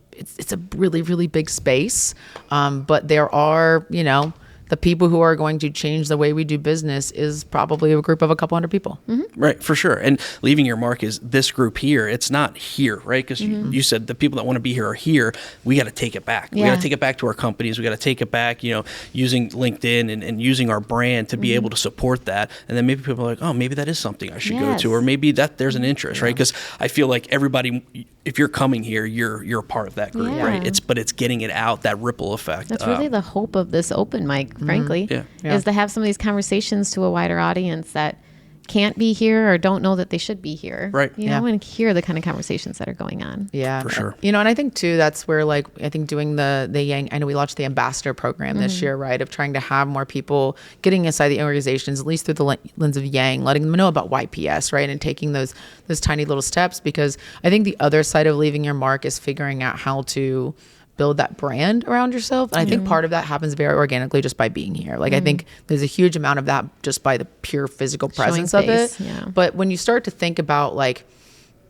a really, really big space. But there are, you know, the people who are going to change the way we do business is probably a group of a couple hundred people. Right, for sure. And leaving your mark is this group here. It's not here, right? Because you said the people that want to be here are here. We got to take it back. We got to take it back to our companies. We got to take it back, you know, using LinkedIn and using our brand to be able to support that. And then maybe people are like, oh, maybe that is something I should go to, or maybe that there's an interest, right? Because I feel like everybody, if you're coming here, you're a part of that group, right? But it's getting it out, that ripple effect. That's really the hope of this open mic, frankly, is to have some of these conversations to a wider audience that can't be here or don't know that they should be here. Right. You know, and hear the kind of conversations that are going on. Yeah. For sure. You know, and I think too, that's where like, I think doing the Yang, I know we launched the ambassador program this year, right? Of trying to have more people getting inside the organizations, at least through the lens of Yang, letting them know about YPS, right? And taking those tiny little steps, because I think the other side of leaving your mark is figuring out how to build that brand around yourself. And I think part of that happens very organically just by being here. Like I think there's a huge amount of that just by the pure physical presence of it. Yeah. But when you start to think about like,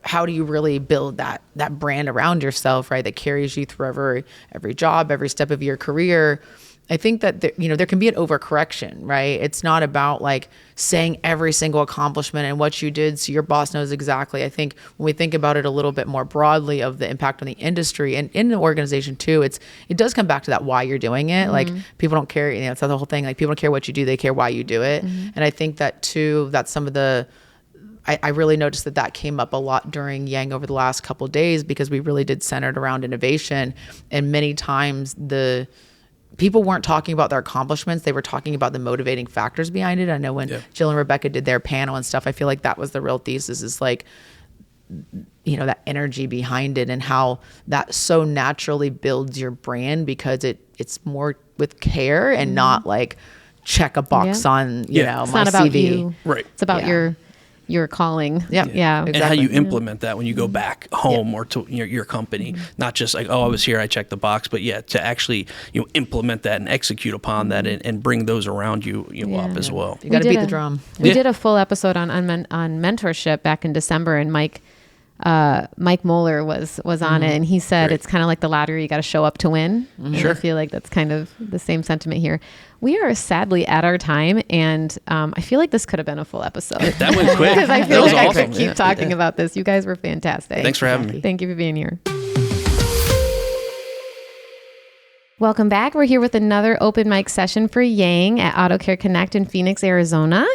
how do you really build that brand around yourself, right? That carries you through every job, every step of your career. I think that there can be an overcorrection, right? It's not about like saying every single accomplishment and what you did so your boss knows exactly. I think when we think about it a little bit more broadly of the impact on the industry and in the organization too, it does come back to that why you're doing it. Like people don't care, it's the whole thing. Like people don't care what you do, they care why you do it. And I think that too, that's some of the I really noticed that came up a lot during Yang over the last couple of days because we really did center it around innovation. And many times people weren't talking about their accomplishments. They were talking about the motivating factors behind it. I know when Jill and Rebecca did their panel and stuff, I feel like that was the real thesis is like, you know, that energy behind it and how that so naturally builds your brand because it's more with care and not like check a box on, you know, it's my not about CV. you. Right. It's about your calling. Yeah. And how you implement that when you go back home or to your company, not just like, oh, I was here, I checked the box, but to actually implement that and execute upon that and bring those around you up as well. You got to beat the drum. We did a full episode on mentorship back in December, and Mike Moeller was on it, and he said it's kind of like the lottery, you got to show up to win. Sure. I feel like that's kind of the same sentiment here. We are sadly at our time, and I feel like this could have been a full episode. That went quick. Because I feel like awesome. I could keep talking about this. You guys were fantastic. Thanks for having me. Thank you for being here. Welcome back. We're here with another open mic session for Yang at Auto Care Connect in Phoenix, Arizona.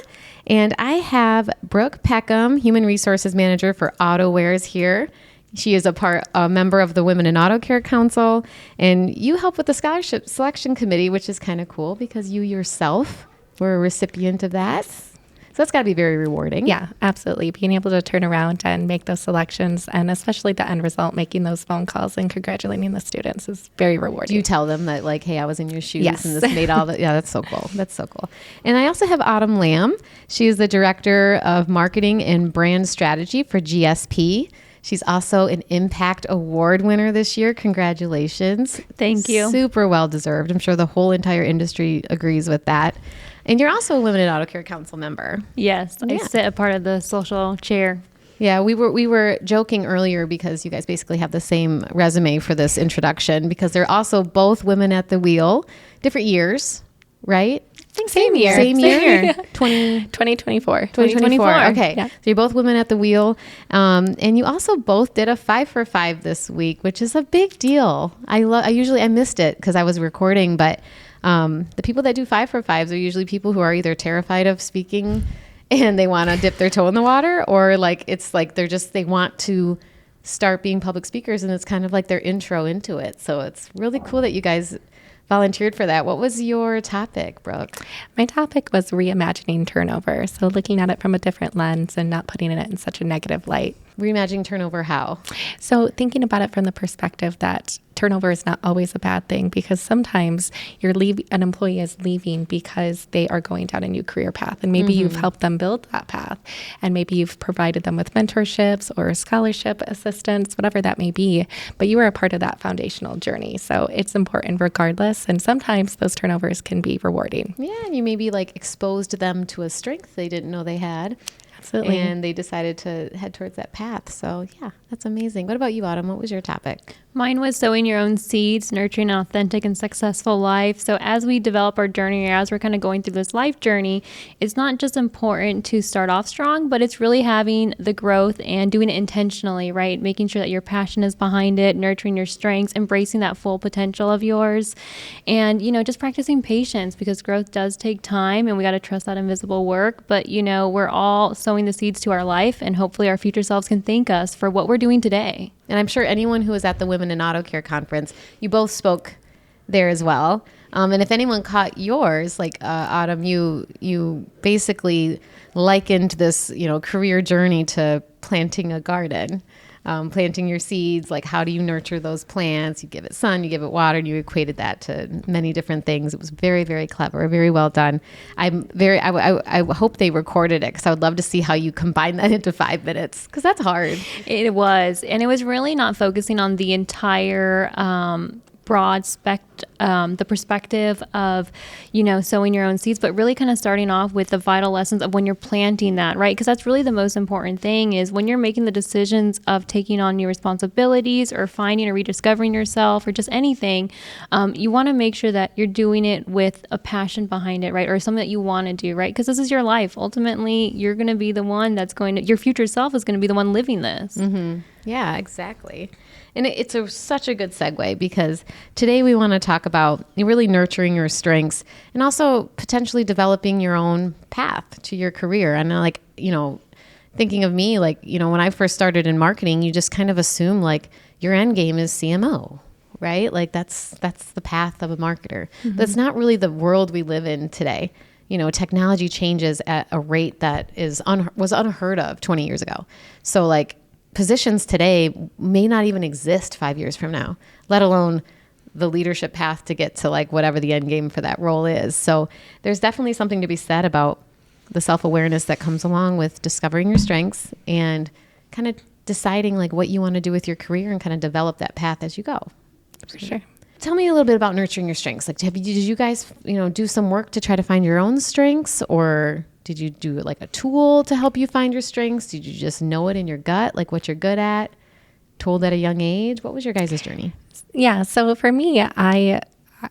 And I have Brooke Peckham, Human Resources Manager for AutoWares here. She is a member of the Women in Auto Care Council, and you help with the scholarship selection committee, which is kind of cool because you yourself were a recipient of that. So that's got to be very rewarding. Yeah, absolutely. Being able to turn around and make those selections, and especially the end result, making those phone calls and congratulating the students is very rewarding. Do you tell them that, like, hey, I was in your shoes Yes. and this made all the... Yeah, that's so cool. That's so cool. And I also have Autumn Lamb. She is the Director of Marketing and Brand Strategy for GSP. She's also an Impact Award winner this year. Congratulations. Thank you. Super well deserved. I'm sure the whole entire industry agrees with that. And you're also a Women in Auto Care Council member. Yes, I sit a part of the social chair. Yeah, we were joking earlier because you guys basically have the same resume for this introduction because they're also both women at the wheel, different years, right? I think same year. Same year. 2024. 2024. Okay. Yeah. So you're both women at the wheel. And you also both did a 5 for 5 this week, which is a big deal. I missed it because I was recording, but the people that do 5 for 5s are usually people who are either terrified of speaking and they want to dip their toe in the water, or like it's like they want to start being public speakers, and it's kind of like their intro into it. So it's really cool that you guys volunteered for that. What was your topic, Brooke? My topic was reimagining turnover. So looking at it from a different lens and not putting it in such a negative light. reimagining turnover how? So thinking about it from the perspective that turnover is not always a bad thing, because sometimes an employee is leaving because they are going down a new career path, and maybe you've helped them build that path, and maybe you've provided them with mentorships or scholarship assistance, whatever that may be, but you are a part of that foundational journey. So it's important regardless, and sometimes those turnovers can be rewarding. Yeah, and you maybe like exposed them to a strength they didn't know they had. Absolutely. And they decided to head towards that path. So yeah, that's amazing. What about you, Autumn? What was your topic? Mine was sowing your own seeds, nurturing an authentic and successful life. So as we develop our journey, or as we're kind of going through this life journey, it's not just important to start off strong, but it's really having the growth and doing it intentionally, right? Making sure that your passion is behind it, nurturing your strengths, embracing that full potential of yours. And, just practicing patience, because growth does take time, and we got to trust that invisible work. But, we're all sowing the seeds to our life, and hopefully our future selves can thank us for what we're doing today. And I'm sure anyone who was at the Women in Auto Care conference, you both spoke there as well. And if anyone caught yours, like Autumn, you basically likened this, career journey to planting a garden, planting your seeds. Like, how do you nurture those plants? You give it sun, you give it water, and you equated that to many different things. It was very, very clever, very well done. I hope they recorded it, because I would love to see how you combine that into 5 minutes, because that's hard. It was. And it was really not focusing on the entire broad the perspective of, sowing your own seeds, but really kind of starting off with the vital lessons of when you're planting that, right? Because that's really the most important thing, is when you're making the decisions of taking on new responsibilities or finding or rediscovering yourself or just anything, you want to make sure that you're doing it with a passion behind it, right? Or something that you want to do, right? Because this is your life. Ultimately, you're going to be the one your future self is going to be the one living this. Mm-hmm. Yeah, exactly. And it's such a good segue, because today we want to talk about really nurturing your strengths and also potentially developing your own path to your career. And thinking of me, when I first started in marketing, you just kind of assume your end game is CMO, right? That's the path of a marketer. Mm-hmm. That's not really the world we live in today. Technology changes at a rate that was unheard of 20 years ago. So positions today may not even exist 5 years from now, let alone the leadership path to get to whatever the end game for that role is. So there's definitely something to be said about the self-awareness that comes along with discovering your strengths and kind of deciding what you want to do with your career and kind of develop that path as you go. For sure. Tell me a little bit about nurturing your strengths. Did you guys, do some work to try to find your own strengths, or did you do a tool to help you find your strengths? Did you just know it in your gut, what you're good at, told at a young age? What was your guys' journey? Yeah. So for me,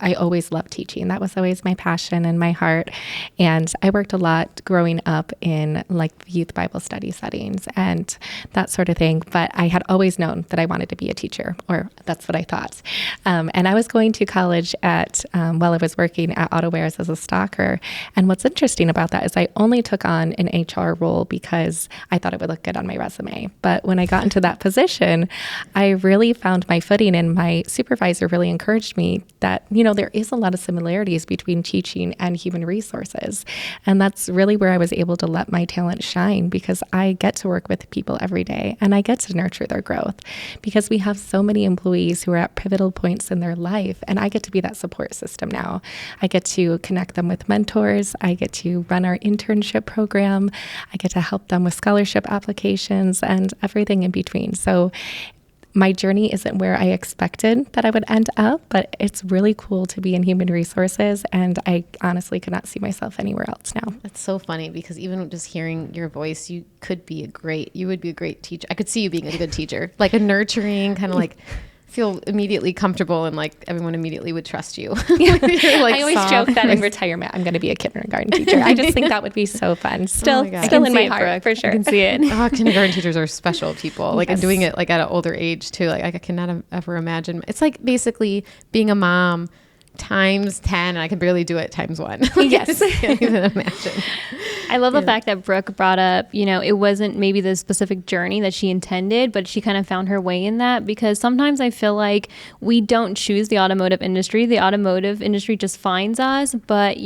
I always loved teaching. That was always my passion and my heart. And I worked a lot growing up in youth Bible study settings and that sort of thing. But I had always known that I wanted to be a teacher, or that's what I thought. And I was going to college while I was working at AutoWares as a stalker. And what's interesting about that is I only took on an HR role because I thought it would look good on my resume. But when I got into that position, I really found my footing, and my supervisor really encouraged me that, there is a lot of similarities between teaching and human resources. And that's really where I was able to let my talent shine, because I get to work with people every day and I get to nurture their growth, because we have so many employees who are at pivotal points in their life. And I get to be that support system now. I get to connect them with mentors. I get to run our internship program. I get to help them with scholarship applications and everything in between. So my journey isn't where I expected that I would end up, but it's really cool to be in human resources, and I honestly could not see myself anywhere else now. That's so funny, because even just hearing your voice, you would be a great teacher. I could see you being a good teacher, a nurturing kind of feel immediately comfortable, and everyone immediately would trust you. I always joke that in retirement I'm going to be a kindergarten teacher. I just think that would be so fun. Still in my heart, Brooke, for sure. I can see it. Kindergarten teachers are special people. Yes. And doing it at an older age too. I cannot ever imagine. It's basically being a mom times 10, and I can barely do it times 1. Yes. I can't even imagine. I love the fact that Brooke brought up, it wasn't maybe the specific journey that she intended, but she kind of found her way in that, because sometimes I feel like we don't choose the automotive industry. The automotive industry just finds us. But,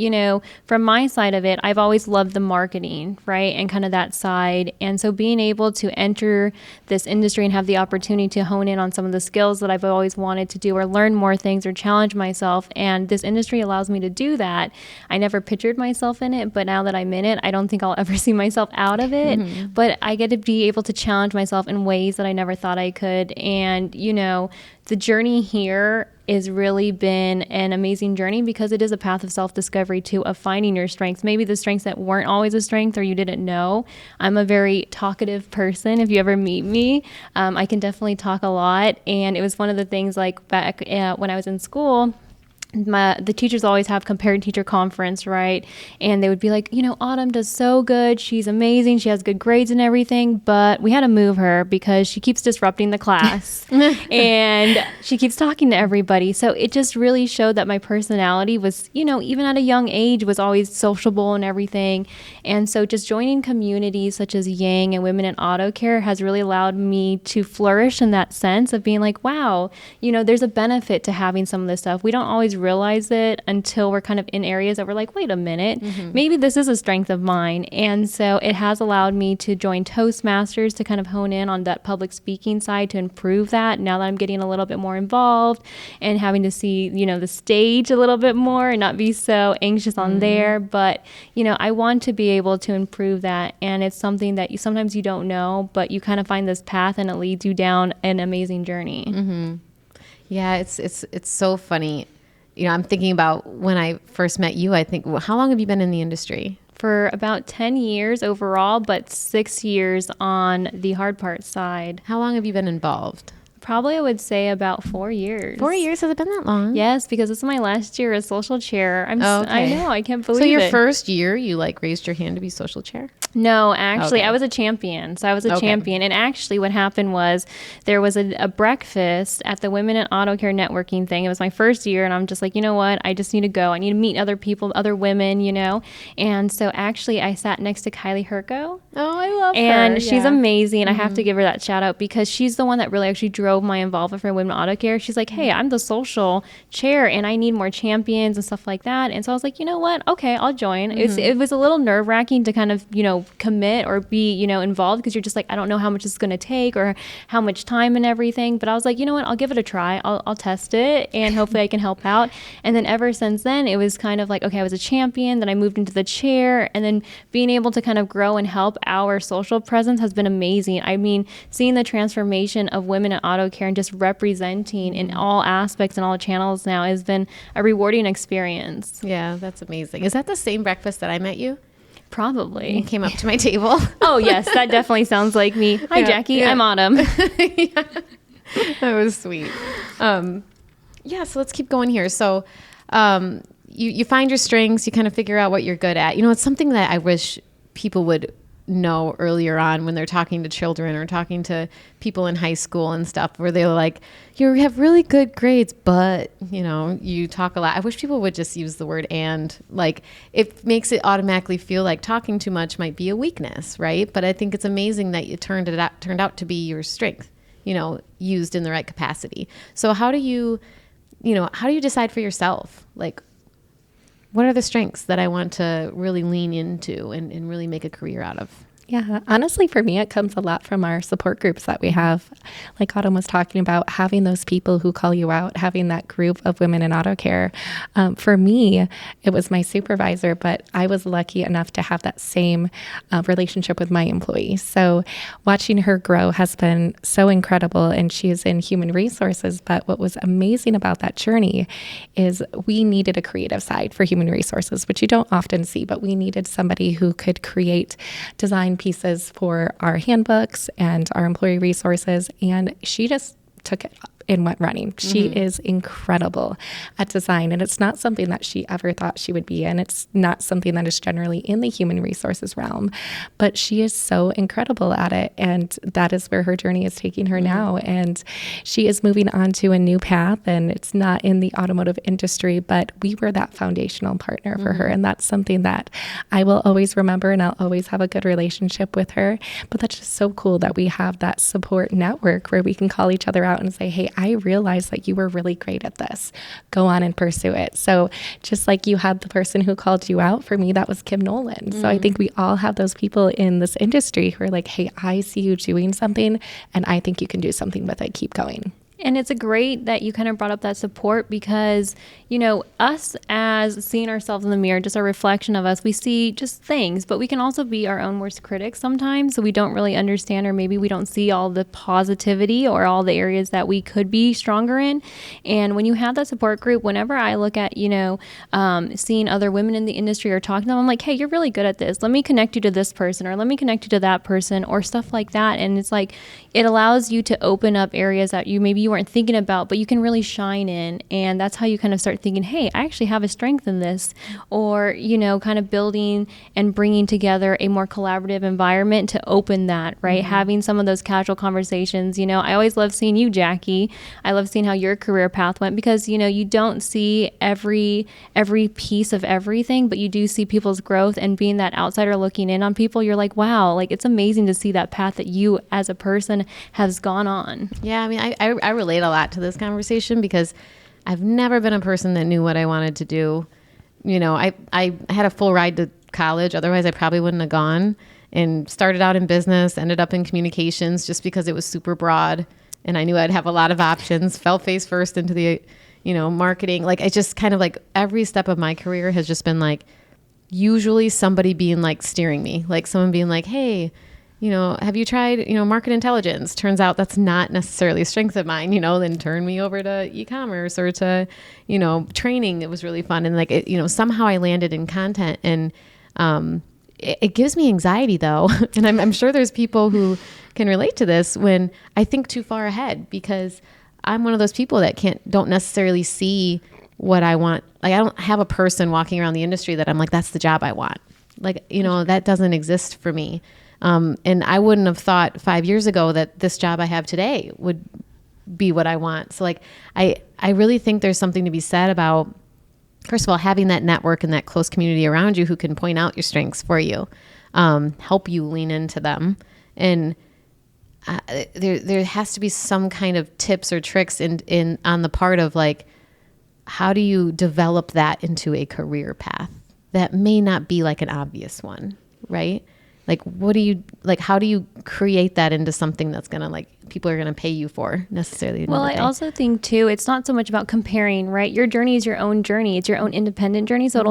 from my side of it, I've always loved the marketing, right? And kind of that side. And so being able to enter this industry and have the opportunity to hone in on some of the skills that I've always wanted to do, or learn more things, or challenge myself. And this industry allows me to do that. I never pictured myself in it, but now that I'm in it, I don't think I'll ever see myself out of it. Mm-hmm. But I get to be able to challenge myself in ways that I never thought I could. And, the journey here has really been an amazing journey, because it is a path of self-discovery too, of finding your strengths, maybe the strengths that weren't always a strength or you didn't know. I'm a very talkative person. If you ever meet me, I can definitely talk a lot. And it was one of the things, like back when I was in school, the teachers always have comparative teacher conference, right? And they would be like, Autumn does so good. She's amazing. She has good grades and everything, but we had to move her because she keeps disrupting the class and she keeps talking to everybody. So it just really showed that my personality was, even at a young age, was always sociable and everything. And so just joining communities such as Yang and Women in Auto Care has really allowed me to flourish in that sense of being like, wow, there's a benefit to having some of this stuff. We don't always realize it until we're kind of in areas that we're like, wait a minute, maybe this is a strength of mine. And so it has allowed me to join Toastmasters to kind of hone in on that public speaking side to improve that. Now that I'm getting a little bit more involved and having to see, the stage a little bit more and not be so anxious on there. But, I want to be able to improve that. And it's something that sometimes you don't know, but you kind of find this path and it leads you down an amazing journey. Mm-hmm. Yeah, it's so funny. I'm thinking about when I first met you. I think, how long have you been in the industry? For about 10 years overall, but 6 years on the hard part side. How long have you been involved? Probably I would say about 4 years. 4 years? Has it been that long? Yes, because this is my last year as social chair. I know, I can't believe it. So your first year, you raised your hand to be social chair? No, actually, I was a champion. So I was a champion. And actually what happened was there was a breakfast at the Women in Auto Care networking thing. It was my first year. And I'm just like, you know what? I just need to go. I need to meet other people, other women, And so actually I sat next to Kylie Herco. Oh, I love her. And she's amazing. I have to give her that shout out because she's the one that really actually drove my involvement for Women in Auto Care. She's like, hey, I'm the social chair and I need more champions and stuff like that. And so I was like, you know what? Okay, I'll join. It was a little nerve wracking to kind of, commit or be, involved because you're just like, I don't know how much it's going to take or how much time and everything. But I was like, you know what? I'll give it a try. I'll test it and hopefully I can help out. And then ever since then, it was kind of like, okay, I was a champion. Then I moved into the chair and then being able to kind of grow and help our social presence has been amazing. I mean, seeing the transformation of Women in Auto Care and just representing in all aspects and all channels now has been a rewarding experience. Yeah, that's amazing. Is that the same breakfast that I met you? Probably. You came up to my table. Oh, yes. That definitely sounds like me. Hi, Jackie. Yeah. I'm Autumn. That was sweet. So let's keep going here. So you find your strengths. You kind of figure out what you're good at. It's something that I wish people would know earlier on when they're talking to children or talking to people in high school and stuff, where they're like, you have really good grades, but you talk a lot. I wish people would just use the word and. It makes it automatically feel like talking too much might be a weakness, right? But I think it's amazing that it turned out to be your strength, used in the right capacity. So how do you decide for yourself, what are the strengths that I want to really lean into and really make a career out of? Yeah, honestly, for me, it comes a lot from our support groups that we have. Like Autumn was talking about, having those people who call you out, having that group of women in auto care. For me, it was my supervisor, but I was lucky enough to have that same relationship with my employees. So watching her grow has been so incredible, and she is in human resources. But what was amazing about that journey is we needed a creative side for human resources, which you don't often see, but we needed somebody who could create design pieces for our handbooks and our employee resources, and she just took it and went running. She is incredible at design, and it's not something that she ever thought she would be in. It's not something that is generally in the human resources realm, but she is so incredible at it, and that is where her journey is taking her now. And she is moving on to a new path, and it's not in the automotive industry, but we were that foundational partner for her, and that's something that I will always remember, and I'll always have a good relationship with her. But that's just so cool that we have that support network where we can call each other out and say, hey, I realized that you were really great at this. Go on and pursue it. So just like you had the person who called you out, for me, that was Kim Nolan. So I think we all have those people in this industry who are like, hey, I see you doing something and I think you can do something with it. Keep going. And it's a great that you kind of brought up that support because, you know, us as seeing ourselves in the mirror, just a reflection of us, we see just things, but we can also be our own worst critics sometimes. So we don't really understand, or maybe we don't see all the positivity or all the areas that we could be stronger in. And when you have that support group, whenever I look at, you know, seeing other women in the industry or talking to them, I'm like, hey, you're really good at this. Let me connect you to this person, or let me connect you to that person, or stuff like that. And it's like, it allows you to open up areas that you weren't thinking about, but you can really shine in. And that's how you kind of start thinking, hey, I actually have a strength in this, or, you know, kind of building and bringing together a more collaborative environment to open that, right? Having some of those casual conversations. You know, I always love seeing you, Jackie. I love seeing how your career path went, because, you know, you don't see every piece of everything, but you do see people's growth, and being that outsider looking in on people, you're like, wow, like it's amazing to see that path that you as a person has gone on. Yeah, I mean, I relate a lot to this conversation because I've never been a person that knew what I wanted to do. You know, I had a full ride to college. Otherwise, I probably wouldn't have gone, and started out in business, ended up in communications just because it was super broad. And I knew I'd have a lot of options, fell face first into the, you know, marketing. Like, I just kind of like every step of my career has just been like, usually somebody being like steering me, like someone being like, hey, you know, have you tried, you know, market intelligence? Turns out that's not necessarily a strength of mine, you know, then turn me over to e-commerce or to, you know, training. It was really fun. And like, it, you know, somehow I landed in content, and it gives me anxiety though. And I'm sure there's people who can relate to this when I think too far ahead, because I'm one of those people that don't necessarily see what I want. Like, I don't have a person walking around the industry that I'm like, that's the job I want. Like, you know, that doesn't exist for me. And I wouldn't have thought 5 years ago that this job I have today would be what I want. So like, I really think there's something to be said about, first of all, having that network and that close community around you who can point out your strengths for you, help you lean into them. And there has to be some kind of tips or tricks in on the part of like, how do you develop that into a career path that may not be like an obvious one, right? Like, how do you create that into something that's going to like, people are going to pay you for necessarily? Well, I also think too, it's not so much about comparing, right? Your journey is your own journey. It's your own independent journey. So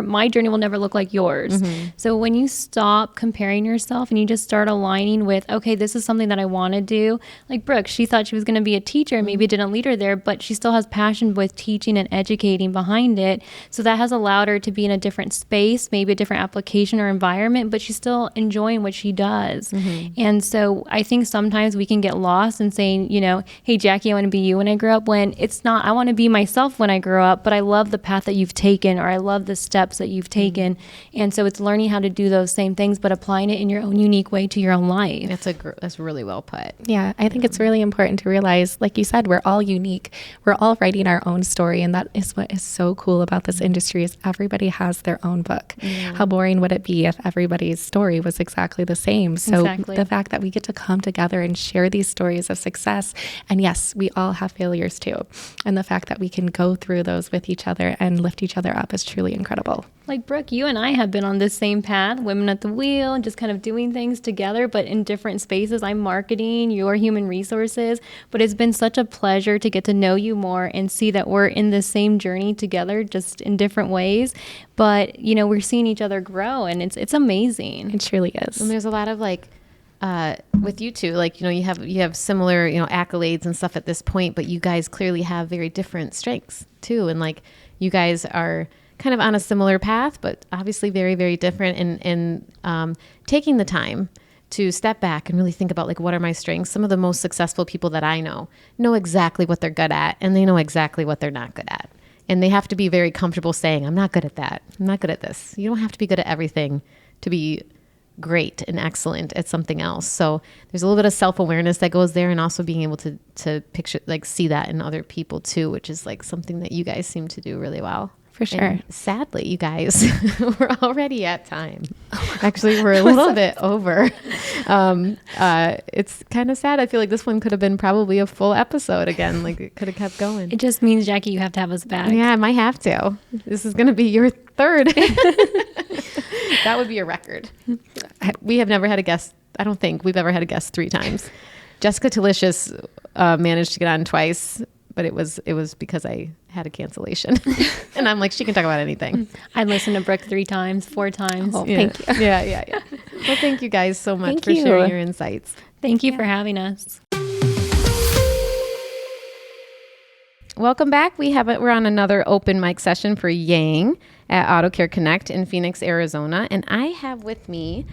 my journey will never look like yours. So when you stop comparing yourself and you just start aligning with, okay, this is something that I want to do. Like Brooke, she thought she was going to be a teacher. Maybe it didn't lead her there, but she still has passion with teaching and educating behind it. So that has allowed her to be in a different space, maybe a different application or environment, but she's still enjoying what she does. And so I think sometimes we can get lost in saying, you know, hey, Jackie, I want to be you when I grow up, when it's not, I want to be myself when I grow up, but I love the path that you've taken, or I love the steps that you've taken. And so it's learning how to do those same things, but applying it in your own unique way to your own life. That's really well put. Yeah, I think it's really important to realize, like you said, we're all unique. We're all writing our own story. And that is what is so cool about this industry, is everybody has their own book. How boring would it be if everybody's story was exactly the same? So the fact that we get to come together and share these stories of success, and yes, we all have failures too, and the fact that we can go through those with each other and lift each other up is truly incredible. Like Brooke, you and I have been on this same path, women at the wheel, and just kind of doing things together, but in different spaces. I'm marketing, you're human resources, but it's been such a pleasure to get to know you more and see that we're in the same journey together, just in different ways. But, you know, we're seeing each other grow, and it's amazing. It truly is. And there's a lot of like, with you two, like, you know, you have similar, you know, accolades and stuff at this point, but you guys clearly have very different strengths too. And like, you guys are kind of on a similar path, but obviously very, very different in taking the time to step back and really think about like, what are my strengths? Some of the most successful people that I know exactly what they're good at, and they know exactly what they're not good at. And they have to be very comfortable saying, I'm not good at that. I'm not good at this. You don't have to be good at everything to be great and excellent at something else. So there's a little bit of self-awareness that goes there, and also being able to picture, like, see that in other people too, which is like something that you guys seem to do really well. For sure. And sadly, you guys, we're already at time. Actually, we're a little bit over. It's kind of sad. I feel like this one could have been probably a full episode again. Like, it could have kept going. It just means, Jackie, you have to have us back. Yeah, I might have to. This is going to be your third. That would be a record. We have never had a guest. I don't think we've ever had a guest 3 times. Jessica Delicious managed to get on twice, but it was because I had a cancellation. And I'm like, she can talk about anything. I listened to Brooke 3 times, 4 times. Oh, yeah. Thank you. Yeah. Well, thank you guys so much Thank for you. sharing your insights. Thank you for having us. Welcome back. We're on another open mic session for Yang at Auto Care Connect in Phoenix, Arizona. And I have with me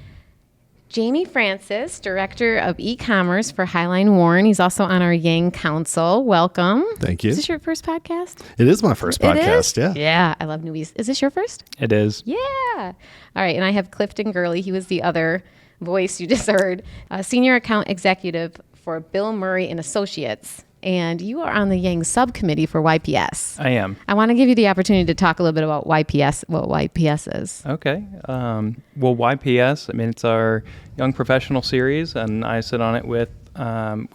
Jamie Francis, Director of E-commerce for Highline Warren. He's also on our Yang Council. Welcome. Thank you. Is this your first podcast? It is my first podcast, yeah. Yeah, I love newbies. Is this your first? It is. Yeah. All right. And I have Clifton Gurley. He was the other voice you just heard. Senior Account Executive for Bill Murray and Associates. And you are on the Yang subcommittee for YPS. I am. I want to give you the opportunity to talk a little bit about YPS, what YPS is. Okay. Well, YPS, I mean, it's our Young Professional Series, and I sit on it with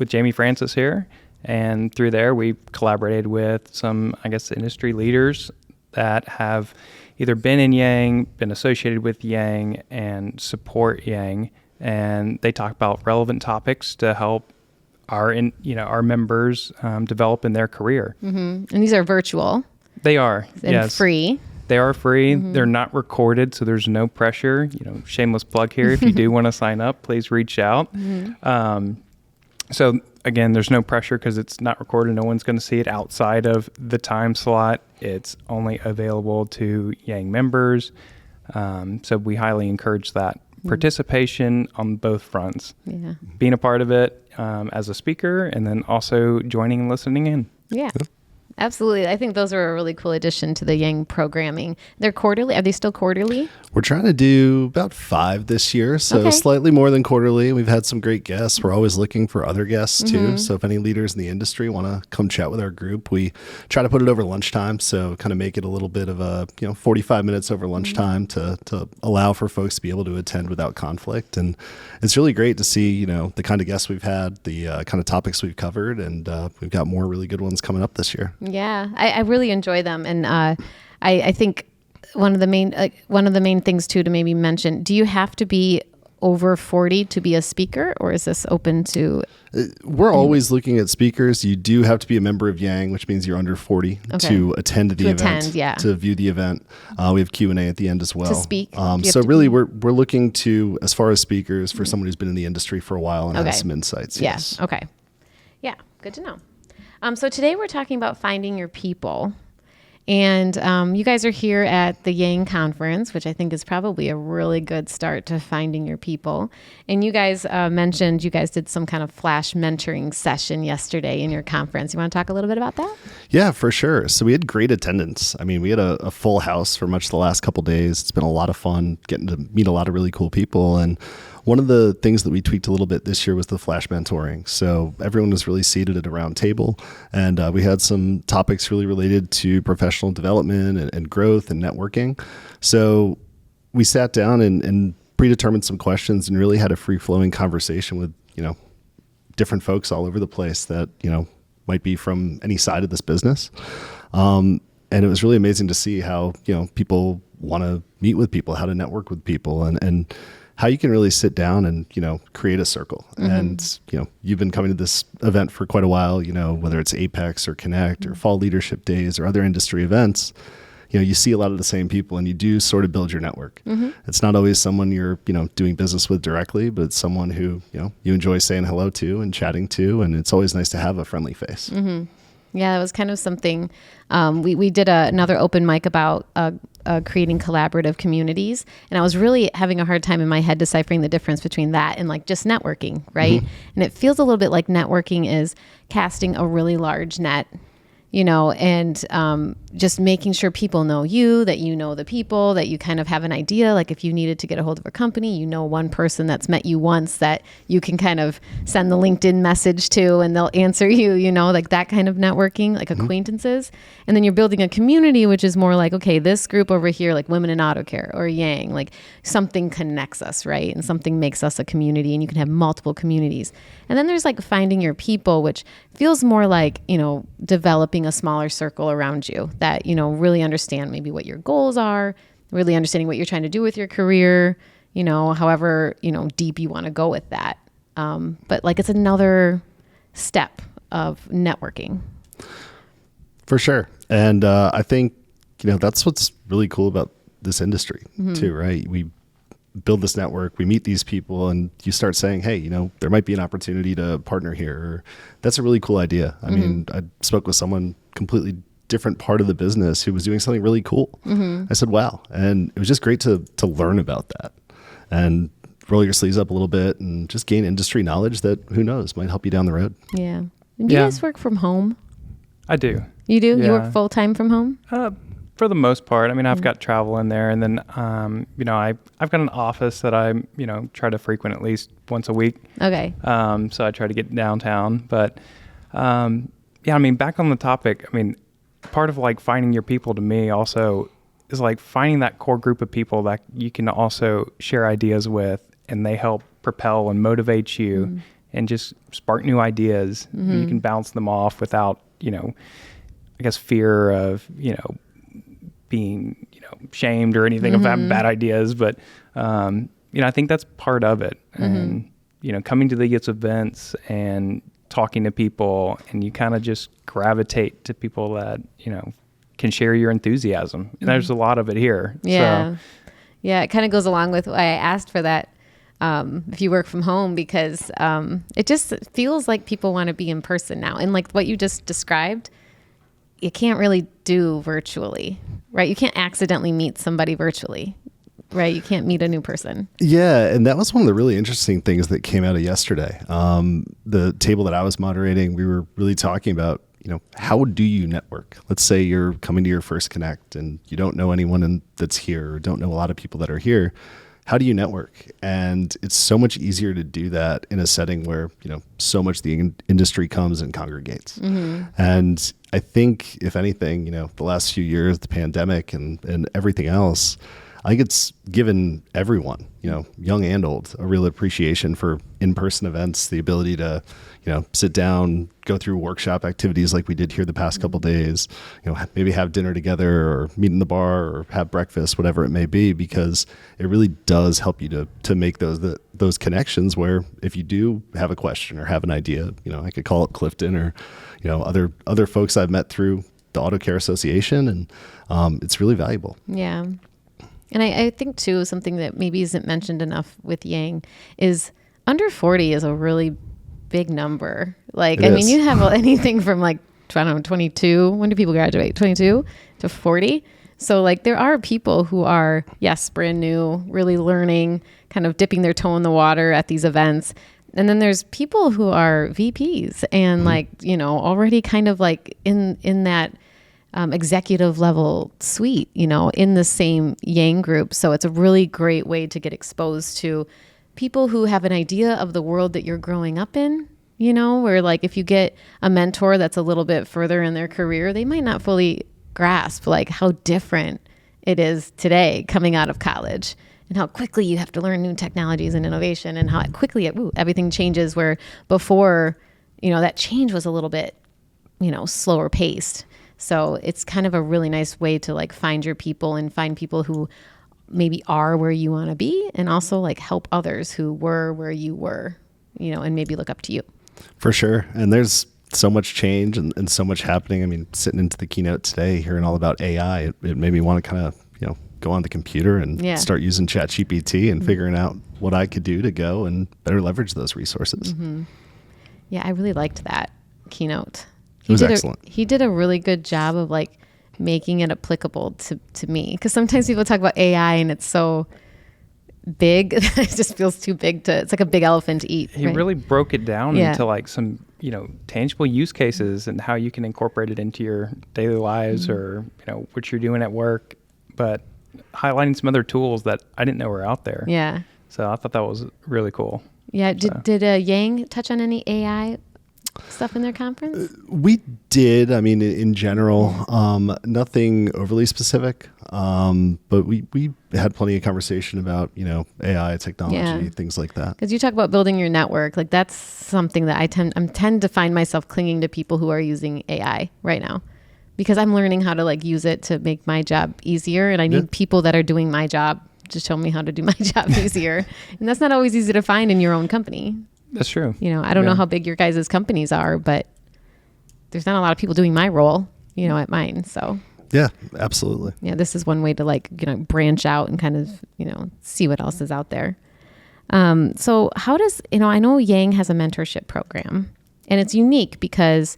Jamie Francis here. And through there, we collaborated with some, I guess, industry leaders that have either been in Yang, been associated with Yang, and support Yang. And they talk about relevant topics to help our members develop in their career. Mm-hmm. And these are virtual. They are. And yes. free. They are free. Mm-hmm. They're not recorded, so there's no pressure. Shameless plug here. If you do want to sign up, please reach out. Mm-hmm. So again, there's no pressure because it's not recorded. No one's going to see it outside of the time slot. It's only available to Yang members. So we highly encourage that. Participation on both fronts. Yeah. Being a part of it as a speaker, and then also joining and listening in. Yeah. Absolutely. I think those are a really cool addition to the Yang programming. They're quarterly. Are they still quarterly? We're trying to do about 5 this year, so Okay. slightly more than quarterly. We've had some great guests. We're always looking for other guests too. Mm-hmm. So if any leaders in the industry want to come chat with our group, we try to put it over lunchtime. So kind of make it a little bit of a 45 minutes over lunchtime to allow for folks to be able to attend without conflict. And it's really great to see the kind of guests we've had, the kind of topics we've covered, and we've got more really good ones coming up this year. Yeah, I really enjoy them, and I think one of the main things too to maybe mention. Do you have to be over 40 to be a speaker, or is this open to? We're always looking at speakers. You do have to be a member of Yang, which means you're under 40 to attend the event. To view the event. We have Q&A at the end as well. To speak. So really, we're looking to, as far as speakers, for someone who's been in the industry for a while and has some insights. Yeah. Yes. Okay. Yeah. Good to know. So today we're talking about finding your people. And you guys are here at the Yang conference, which I think is probably a really good start to finding your people. And you guys mentioned you guys did some kind of flash mentoring session yesterday in your conference. You want to talk a little bit about that? Yeah, for sure. So we had great attendance. I mean, we had a full house for much of the last couple of days. It's been a lot of fun getting to meet a lot of really cool people. And one of the things that we tweaked a little bit this year was the flash mentoring. So everyone was really seated at a round table, and we had some topics really related to professional development and growth and networking. So we sat down and predetermined some questions and really had a free-flowing conversation with, different folks all over the place that, might be from any side of this business. And it was really amazing to see how, people want to meet with people, how to network with people, and how you can really sit down and, create a circle. Mm-hmm. And, you've been coming to this event for quite a while, whether it's Apex or Connect or Fall Leadership Days or other industry events, you see a lot of the same people and you do sort of build your network. Mm-hmm. It's not always someone you're, doing business with directly, but it's someone who, you enjoy saying hello to and chatting to. And it's always nice to have a friendly face. Mm-hmm. Yeah, it was kind of something. We did another open mic about creating collaborative communities, and I was really having a hard time in my head deciphering the difference between that and like just networking, right? And it feels a little bit like networking is casting a really large net, you know, and just making sure people know you, that you know the people, that you kind of have an idea. Like if you needed to get a hold of a company, you know one person that's met you once that you can kind of send the LinkedIn message to and they'll answer you, you know, like that kind of networking, like acquaintances. And then you're building a community, which is more like, okay, this group over here, like Women in Auto Care or Yang, like something connects us, right? And something makes us a community, and you can have multiple communities. And then there's like finding your people, which feels more like, you know, developing a smaller circle around you that, you know, really understand maybe what your goals are, really understanding what you're trying to do with your career, you know, however, you know, deep you want to go with that. But like, it's another step of networking. For sure. And I think, you know, that's what's really cool about this industry too, right? We build this network, we meet these people, and you start saying, hey, you know, there might be an opportunity to partner here. Or, that's a really cool idea. I mean, I spoke with someone completely different part of the business who was doing something really cool. I said, wow. And it was just great to learn about that and roll your sleeves up a little bit and just gain industry knowledge that, who knows, might help you down the road. Yeah. And do you guys work from home? I do. You do? Yeah. You work full time from home? For the most part. I mean, I've got travel in there, and then, you know, I've got an office that I, you know, try to frequent at least once a week. Okay. So I try to get downtown, but, yeah, I mean, back on the topic, I mean, part of like finding your people to me also is like finding that core group of people that you can also share ideas with, and they help propel and motivate you and just spark new ideas. You can bounce them off without, you know, I guess fear of, you know, being, you know, shamed or anything of having bad ideas. But, you know, I think that's part of it. And, you know, coming to these events and talking to people, and you kind of just gravitate to people that, you know, can share your enthusiasm. And there's a lot of it here. Yeah. So. Yeah. It kind of goes along with why I asked for that. If you work from home, because it just feels like people want to be in person now. And like what you just described, you can't really do virtually, right? You can't accidentally meet somebody virtually, right? You can't meet a new person. Yeah, and that was one of the really interesting things that came out of yesterday. The table that I was moderating, we were really talking about, you know, how do you network? Let's say you're coming to your first Connect and you don't know anyone that's here, or don't know a lot of people that are here. How do you network? And it's so much easier to do that in a setting where, you know, so much the industry comes and congregates. And I think, if anything, you know, the last few years, the pandemic and everything else, I think it's given everyone, you know, young and old, a real appreciation for in-person events, the ability to, you know, sit down, go through workshop activities like we did here the past couple of days, you know, maybe have dinner together or meet in the bar or have breakfast, whatever it may be, because it really does help you to make those connections where if you do have a question or have an idea, you know, I could call up Clifton or, you know, other folks I've met through the Auto Care Association, and it's really valuable. Yeah. And I think too, something that maybe isn't mentioned enough with Yang is under 40 is a really big number. Like, I mean, you have anything from like, I don't know, 22. When do people graduate? 22 to 40. So like there are people who are, yes, brand new, really learning, kind of dipping their toe in the water at these events. And then there's people who are VPs and like, you know, already kind of like in that executive level suite, you know, in the same Yang group. So it's a really great way to get exposed to people who have an idea of the world that you're growing up in, you know, where like if you get a mentor that's a little bit further in their career, they might not fully grasp like how different it is today coming out of college, and how quickly you have to learn new technologies and innovation, and how quickly everything changes, where before, you know, that change was a little bit, you know, slower paced. So it's kind of a really nice way to like find your people and find people who maybe are where you want to be, and also like help others who were where you were, you know, and maybe look up to you. For sure. And there's so much change and so much happening. I mean, sitting into the keynote today, hearing all about AI, it made me want to kind of, you know, go on the computer and start using ChatGPT and figuring out what I could do to go and better leverage those resources. Yeah, I really liked that keynote. It was excellent. He did a really good job of like making it applicable to me. Because sometimes people talk about AI and it's so big. It just feels too big it's like a big elephant to eat. He really broke it down Yeah. into like some, tangible use cases and how you can incorporate it into your daily lives or, what you're doing at work, but highlighting some other tools that I didn't know were out there. Yeah. So I thought that was really cool. Yeah. Did Yang touch on any AI stuff in their conference? We did. I mean, in general, nothing overly specific, but we had plenty of conversation about, AI technology, things like that. Because you talk about building your network, like that's something that I tend to find myself clinging to people who are using AI right now, because I'm learning how to like use it to make my job easier, and I need people that are doing my job to show me how to do my job easier, and that's not always easy to find in your own company. That's true. I don't know how big your guys' companies are, but there's not a lot of people doing my role, at mine. So yeah, absolutely. Yeah, this is one way to like, branch out and kind of, see what else is out there. So how does, I know Yang has a mentorship program, and it's unique because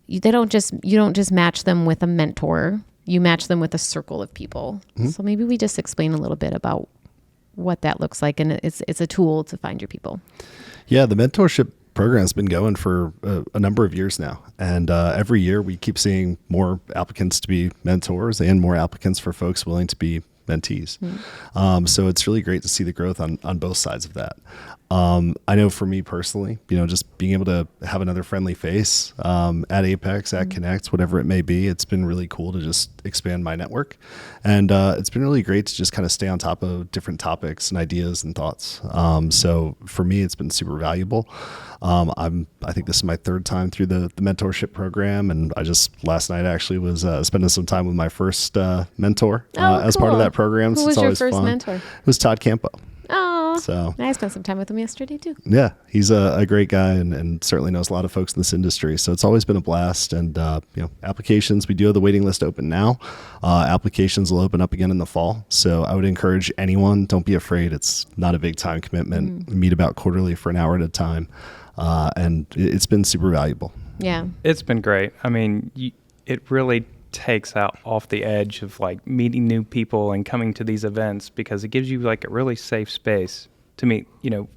you don't just match them with a mentor, you match them with a circle of people. Mm-hmm. So maybe we just explain a little bit about what that looks like, and it's a tool to find your people. Yeah, the mentorship program's been going for a number of years now, and every year we keep seeing more applicants to be mentors and more applicants for folks willing to be mentees. Mm-hmm. So it's really great to see the growth on both sides of that. I know for me personally, just being able to have another friendly face at Apex, at Connect, whatever it may be, it's been really cool to just expand my network. And it's been really great to just kind of stay on top of different topics and ideas and thoughts. So for me, it's been super valuable. I think this is my third time through the mentorship program, and I just last night actually was spending some time with my first mentor as part of that program. Who So was it's your always first fun. mentor? It was Todd Campo. Oh, so I spent some time with him yesterday too. Yeah, he's a great guy and certainly knows a lot of folks in this industry. So it's always been a blast. And applications, we do have the waiting list open now. Applications will open up again in the fall. So I would encourage anyone, don't be afraid. It's not a big time commitment. We meet about quarterly for an hour at a time, and it's been super valuable. Yeah, it's been great. I mean, it really takes out off the edge of like meeting new people and coming to these events, because it gives you like a really safe space to meet,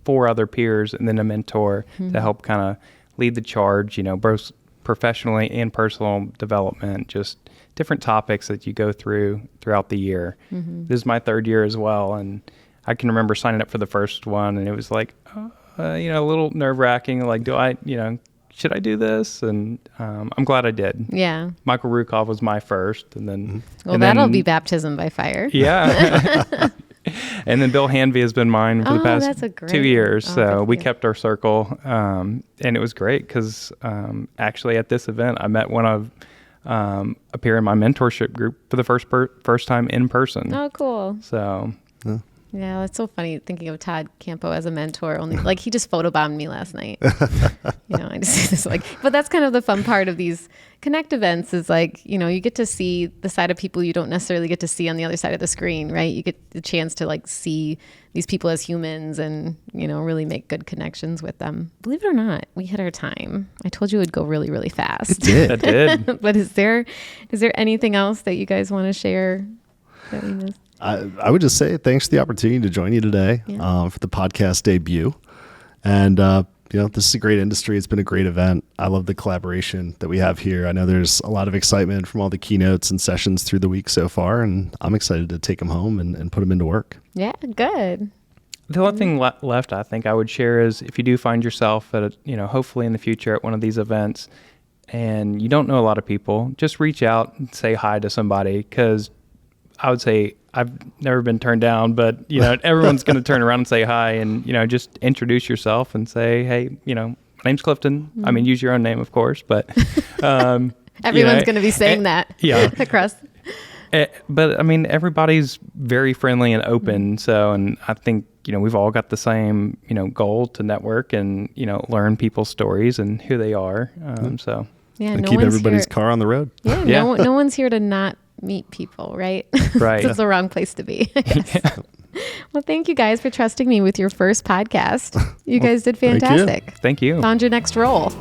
4 other peers and then a mentor to help kind of lead the charge, both professionally and personal development, just different topics that you go throughout the year. This is my 3rd year as well. And I can remember signing up for the first one, and it was like, a little nerve wracking. Like, should I do this? And I'm glad I did. Yeah. Michael Rukov was my first, and then that'll be baptism by fire. Yeah. And then Bill Hanvey has been mine for the past 2 years. So we kept our circle, and it was great because actually at this event I met one of a peer in my mentorship group for the first time in person. Oh, cool. So. Yeah, it's so funny thinking of Todd Campo as a mentor. Only like he just photobombed me last night. I just this but that's kind of the fun part of these Connect events is like, you get to see the side of people you don't necessarily get to see on the other side of the screen, right? You get the chance to like see these people as humans and, really make good connections with them. Believe it or not, we hit our time. I told you it would go really, really fast. It did. But is there anything else that you guys want to share that we missed? I would just say thanks for the opportunity to join you today for the podcast debut. And, this is a great industry. It's been a great event. I love the collaboration that we have here. I know there's a lot of excitement from all the keynotes and sessions through the week so far, and I'm excited to take them home and put them into work. Yeah, good. The only thing left I think I would share is if you do find yourself at hopefully in the future at one of these events and you don't know a lot of people, just reach out and say hi to somebody, because I would say I've never been turned down, but everyone's going to turn around and say hi, and just introduce yourself and say, hey, my name's Clifton. I mean, use your own name, of course, but everyone's going to be saying that. Yeah, across. But I mean, everybody's very friendly and open. So, and I think we've all got the same goal to network and learn people's stories and who they are. So yeah, and keep everybody's car on the road. Yeah, no one's here to not meet people, right? Right. It's the wrong place to be. Well, thank you guys for trusting me with your first podcast. You guys did fantastic. Thank you. Found your next role.